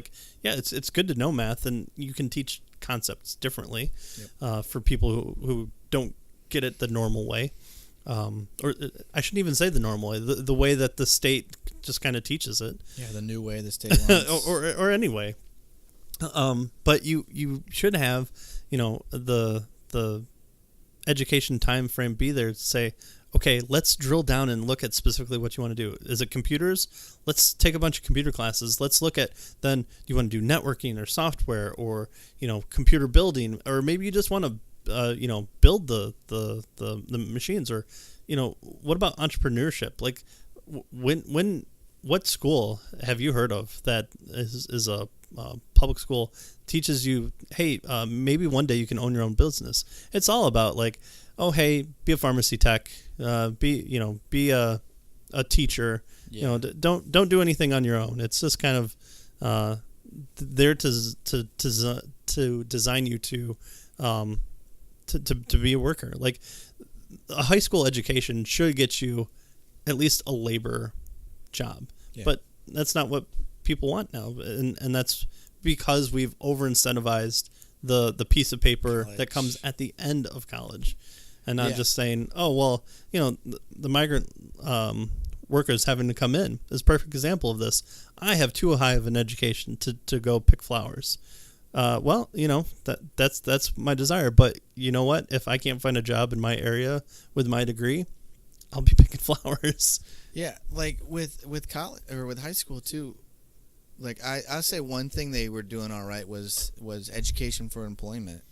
Speaker 1: It's good to know math, and you can teach concepts differently for people who don't get it the normal way. Or I shouldn't even say the normal way, the way that the state just kind of teaches it.
Speaker 2: Yeah, the new way the state wants.
Speaker 1: or anyway. But you should have, the education time frame be there to say, okay, let's drill down and look at specifically what you want to do. Is it computers? Let's take a bunch of computer classes. Let's look at then, do you want to do networking or software or computer building, or maybe you just want to build the machines, or what about entrepreneurship? Like what school have you heard of that is a public school teaches you, hey, maybe one day you can own your own business? It's all about be a pharmacy tech, be a teacher.
Speaker 2: Yeah.
Speaker 1: Don't do anything on your own. It's just kind of there to design you to be a worker. Like, a high school education should get you at least a labor job, but that's not what people want now, and that's because we've over incentivized the piece of paper that comes at the end of college, and not just saying, oh well, the migrant workers having to come in is a perfect example of this. I have too high of an education to go pick flowers. That's my desire, but you know what? If I can't find a job in my area with my degree, I'll be picking flowers.
Speaker 2: Yeah, like with college or with high school too. Like I'll say one thing they were doing all right was education for employment.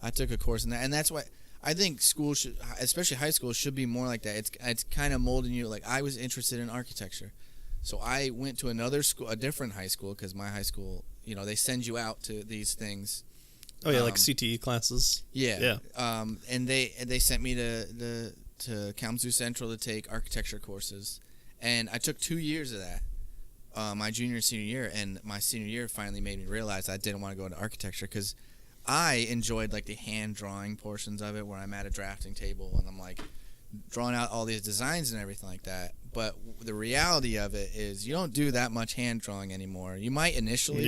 Speaker 2: I took a course in that, and that's why I think school should, especially high school, should be more like that. It's kind of molding you. Like I was interested in architecture, so I went to another school, a different high school, because my high school, they send you out to these things.
Speaker 1: Oh yeah, like CTE classes.
Speaker 2: Yeah. And they sent me to Kalamazoo Central to take architecture courses, and I took 2 years of that. My junior and senior year, and my senior year finally made me realize I didn't want to go into architecture because I enjoyed like the hand drawing portions of it, where I'm at a drafting table and I'm like drawing out all these designs and everything like that. But the reality of it is you don't do that much hand drawing anymore. You might initially,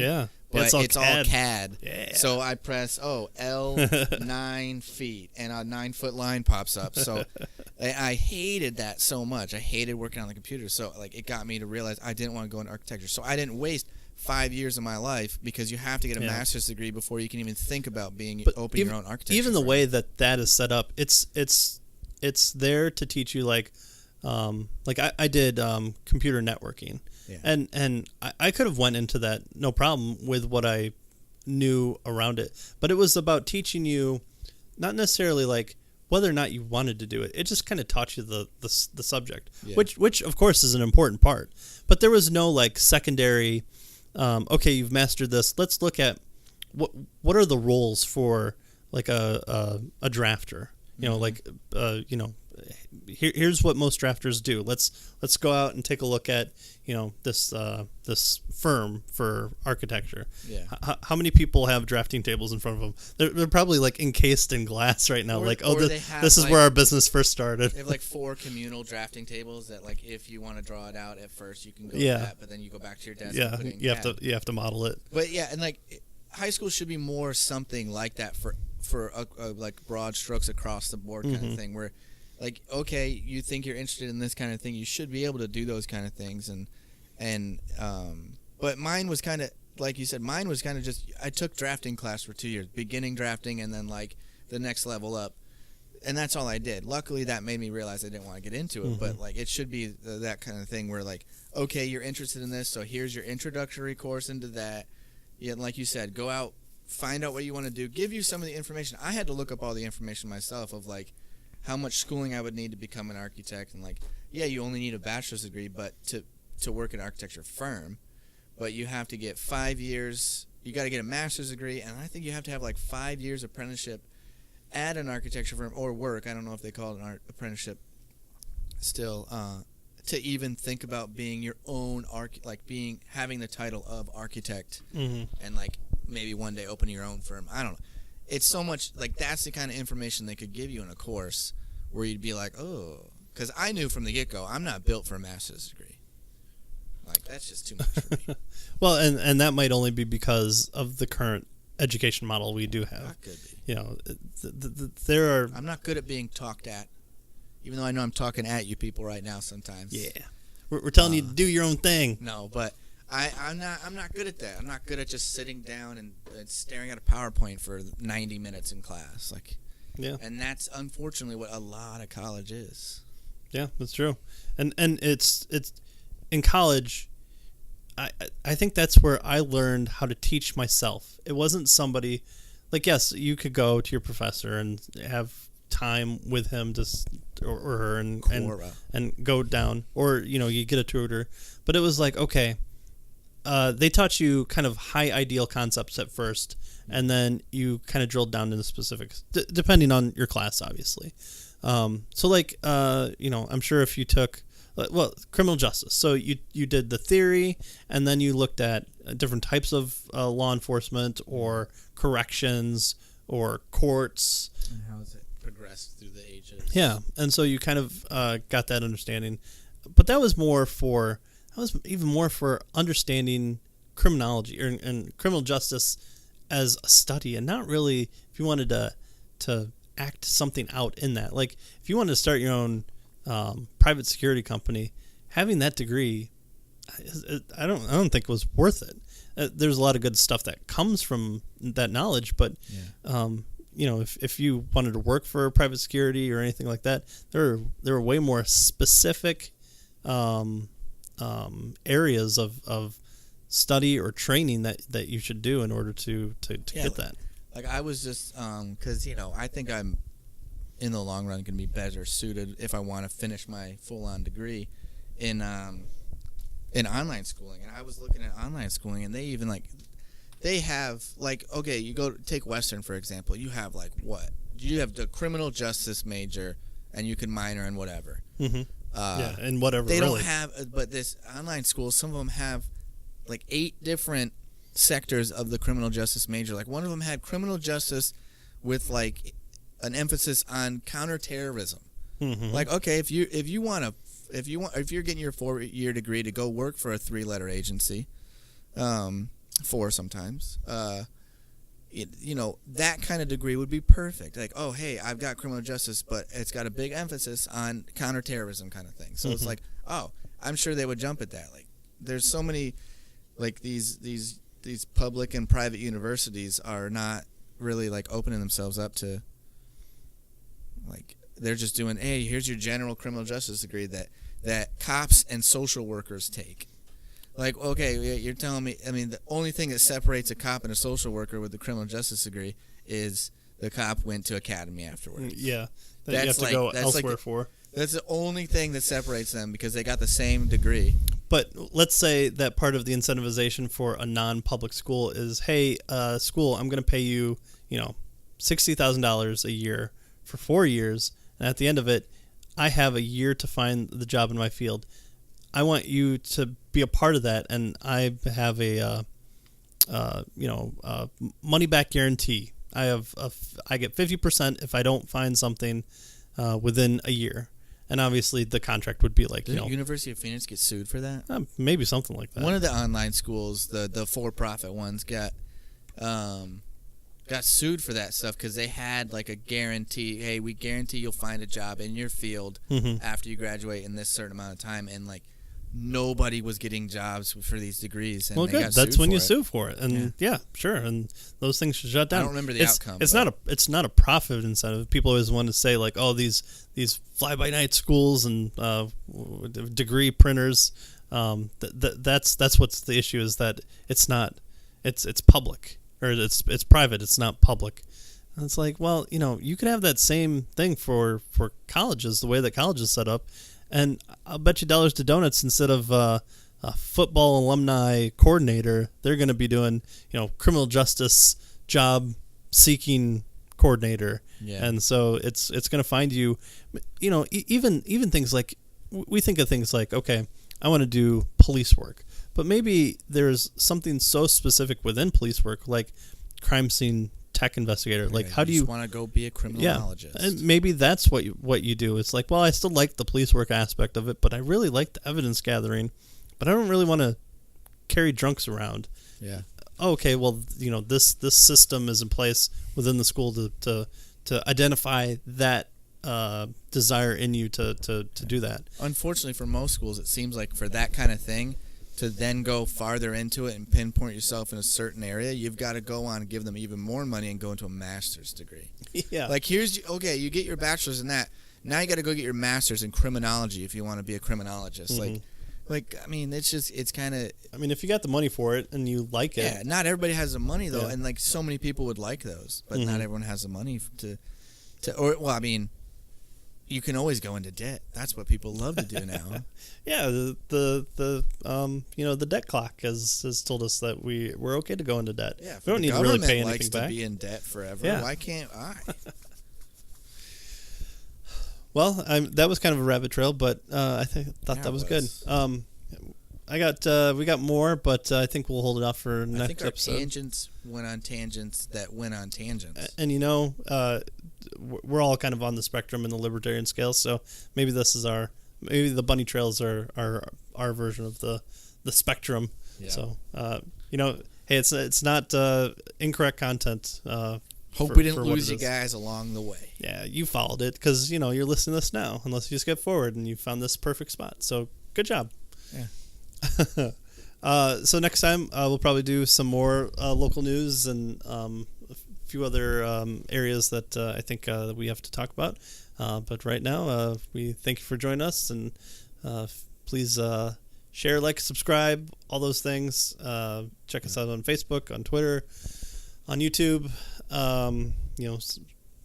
Speaker 2: but it's all CAD.
Speaker 1: Yeah.
Speaker 2: So I press L 9 feet, and a 9 foot line pops up. So I hated that so much. I hated working on the computer. So like it got me to realize I didn't want to go into architecture. So I didn't waste 5 years of my life, because you have to get a master's degree before you can even think about opening your own architecture.
Speaker 1: Even the way that is set up, it's there to teach you like I did computer networking, and I could have went into that no problem with what I knew around it, but it was about teaching you not necessarily like whether or not you wanted to do it. It just kind of taught you the subject, which of course is an important part, but there was no like secondary. Okay, you've mastered this. Let's look at what are the roles for like a drafter. Here's what most drafters do. Let's go out and take a look at this firm for architecture.
Speaker 2: Yeah.
Speaker 1: How many people have drafting tables in front of them? They're probably like encased in glass right now. This is where our business first started.
Speaker 2: They have like 4 communal drafting tables that like if you want to draw it out at first you can go with that, but then you go back to your desk.
Speaker 1: Yeah,
Speaker 2: and put it in
Speaker 1: you have to model it.
Speaker 2: But yeah, and like high school should be more something like that for like broad strokes across the board kind of thing, where like, okay, you think you're interested in this kind of thing, you should be able to do those kind of things, but mine was kind of like you said, just I took drafting class for 2 years, beginning drafting, and then like the next level up, and that's all I did. Luckily, that made me realize I didn't want to get into it, but like it should be that kind of thing where like, okay, you're interested in this, so here's your introductory course into that. Yeah, like you said, go out, find out what you want to do, give you some of the information. I had to look up all the information myself of like how much schooling I would need to become an architect, and like, yeah, you only need a bachelor's degree, but to work at an architecture firm, but you have to get 5 years. You got to get a master's degree, and I think you have to have like 5 years apprenticeship at an architecture firm or work. I don't know if they call it an apprenticeship still, to even think about being your own having the title of architect, and like maybe one day opening your own firm. I don't know. It's so much like that's the kind of information they could give you in a course where you'd be like, oh, because I knew from the get-go I'm not built for a master's degree. Like that's just too much for me.
Speaker 1: Well, and that might only be because of the current education model we do have.
Speaker 2: That could be.
Speaker 1: There are.
Speaker 2: I'm not good at being talked at, even though I know I'm talking at you people right now sometimes.
Speaker 1: Yeah, we're telling you to do your own thing.
Speaker 2: No, but I'm not good at that. I'm not good at just sitting down and staring at a PowerPoint for 90 minutes in class. Like,
Speaker 1: yeah,
Speaker 2: and that's unfortunately what a lot of college is.
Speaker 1: Yeah, that's true. And it's in college. I think that's where I learned how to teach myself. It wasn't somebody like, yes, you could go to your professor and have time with him or her and go down, or you get a tutor, but it was like, okay, they taught you kind of high ideal concepts at first, and then you kind of drilled down into specifics, depending on your class, obviously. So like, I'm sure if you took, criminal justice, so you did the theory, and then you looked at different types of law enforcement or corrections or courts.
Speaker 2: And how has it progressed through the ages?
Speaker 1: Yeah, and so you kind of got that understanding, but that was even more for understanding criminology and criminal justice as a study, and not really if you wanted to act something out in that. Like if you wanted to start your own private security company, having that degree, I don't think it was worth it. There's a lot of good stuff that comes from that knowledge, but if you wanted to work for private security or anything like that, there are way more specific areas of study or training that you should do in order to get that.
Speaker 2: Like I was just because I think I'm in the long run going to be better suited if I want to finish my full-on degree in online schooling. And I was looking at online schooling, and they have okay, you go take Western for example. You have you have the criminal justice major, and you can minor in whatever.
Speaker 1: Mm-hmm. And whatever.
Speaker 2: They
Speaker 1: really.
Speaker 2: don't have, but this online school, some of them have 8 different sectors of the criminal justice major. Like one of them had criminal justice with an emphasis on counterterrorism.
Speaker 1: Mm-hmm.
Speaker 2: Okay, if you're getting your 4-year degree to go work for a 3-letter agency, 4 sometimes, that kind of degree would be perfect. Oh, hey, I've got criminal justice, but it's got a big emphasis on counterterrorism kind of thing. So
Speaker 1: mm-hmm.
Speaker 2: It's oh, I'm sure they would jump at that. There's so many, these public and private universities are not really opening themselves up to, they're just doing, hey, here's your general criminal justice degree that cops and social workers take. Okay, you're telling me, the only thing that separates a cop and a social worker with the criminal justice degree is the cop went to academy afterwards.
Speaker 1: Yeah. That you have to go elsewhere for.
Speaker 2: That's the only thing that separates them, because they got the same degree.
Speaker 1: But let's say that part of the incentivization for a non-public school is, hey, school, I'm going to pay you, $60,000 a year for 4 years, and at the end of it, I have a year to find the job in my field. I want you to be a part of that, and I have a money back guarantee. I get 50% if I don't find something within a year. And obviously, the contract would be
Speaker 2: Did the University of Phoenix get sued for that?
Speaker 1: Maybe something like that.
Speaker 2: One of the online schools, the for-profit ones, got sued for that stuff because they had a guarantee. Hey, we guarantee you'll find a job in your field
Speaker 1: mm-hmm.
Speaker 2: after you graduate in this certain amount of time, and nobody was getting jobs for these degrees. And
Speaker 1: well,
Speaker 2: they
Speaker 1: good.
Speaker 2: got
Speaker 1: That's
Speaker 2: sued
Speaker 1: when
Speaker 2: for
Speaker 1: you
Speaker 2: it.
Speaker 1: sue for it, and yeah, sure. And those things should shut down.
Speaker 2: I don't remember the outcome.
Speaker 1: It's not a profit incentive. People always want to say oh, these fly-by-night schools and degree printers. That's what's the issue, is that it's not. It's public, or it's private. It's not public. And it's well, you could have that same thing for colleges, the way that college is set up. And I'll bet you dollars to donuts, instead of a football alumni coordinator, they're going to be doing, criminal justice job seeking coordinator.
Speaker 2: Yeah.
Speaker 1: And so it's going to find you, even things we think of things okay, I want to do police work, but maybe there's something so specific within police work, like crime scene tech investigator. How do you
Speaker 2: want to go be a criminologist?
Speaker 1: Yeah, and maybe that's what you do. It's well, I still like the police work aspect of it, but I really like the evidence gathering, but I don't really want to carry drunks around.
Speaker 2: Yeah.
Speaker 1: Okay, well, this system is in place within the school to identify that desire in you to do that.
Speaker 2: Unfortunately, for most schools, it seems like for that kind of thing, to then go farther into it and pinpoint yourself in a certain area, you've got to go on and give them even more money and go into a master's degree.
Speaker 1: Yeah.
Speaker 2: You get your bachelor's in that. Now you got to go get your master's in criminology if you want to be a criminologist.
Speaker 1: Mm-hmm.
Speaker 2: It's kind of.
Speaker 1: If you got the money for it and you like it.
Speaker 2: Yeah, not everybody has the money though,
Speaker 1: Yeah.
Speaker 2: and so many people would like those, but
Speaker 1: mm-hmm.
Speaker 2: not everyone has the money you can always go into debt. That's what people love to do now.
Speaker 1: Yeah, the debt clock has told us that we're okay to go into debt.
Speaker 2: Yeah,
Speaker 1: we don't need to really pay anything
Speaker 2: likes
Speaker 1: back.
Speaker 2: To be in debt forever.
Speaker 1: Yeah.
Speaker 2: Why can't I?
Speaker 1: Well, that was kind of a rabbit trail, but I thought that was good. We got more, but I think we'll hold it off for next
Speaker 2: I think our
Speaker 1: episode.
Speaker 2: Tangents went on tangents that went on tangents.
Speaker 1: And we're all kind of on the spectrum in the libertarian scale, so maybe maybe the bunny trails are our version of the spectrum. Yeah. So hey, it's not incorrect content.
Speaker 2: Hope we didn't lose you guys along the way.
Speaker 1: Yeah, you followed it because you're listening to this now, unless you skip forward and you found this perfect spot. So good job.
Speaker 2: Yeah.
Speaker 1: So next time we'll probably do some more local news and few other areas that I think that we have to talk about. But right now, we thank you for joining us, and please share, like, subscribe, all those things. Check us out on Facebook, on Twitter, on YouTube.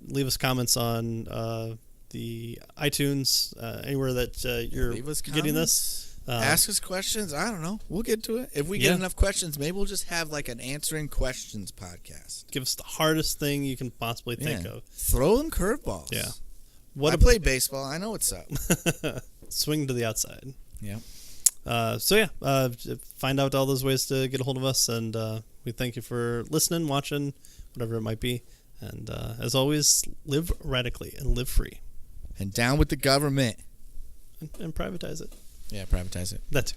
Speaker 1: Leave us comments on the iTunes, anywhere that you're getting this.
Speaker 2: Ask us questions. I don't know. We'll get to it. If we get enough questions, maybe we'll just have like an answering questions podcast.
Speaker 1: Give us the hardest thing you can possibly think of.
Speaker 2: Throw them curveballs.
Speaker 1: Yeah.
Speaker 2: I play baseball. I know what's up.
Speaker 1: Swing to the outside.
Speaker 2: Yeah.
Speaker 1: Find out all those ways to get a hold of us, and we thank you for listening, watching, whatever it might be. And as always, live radically and live free.
Speaker 2: And down with the government.
Speaker 1: And privatize it.
Speaker 2: Yeah, privatize it.
Speaker 1: That too.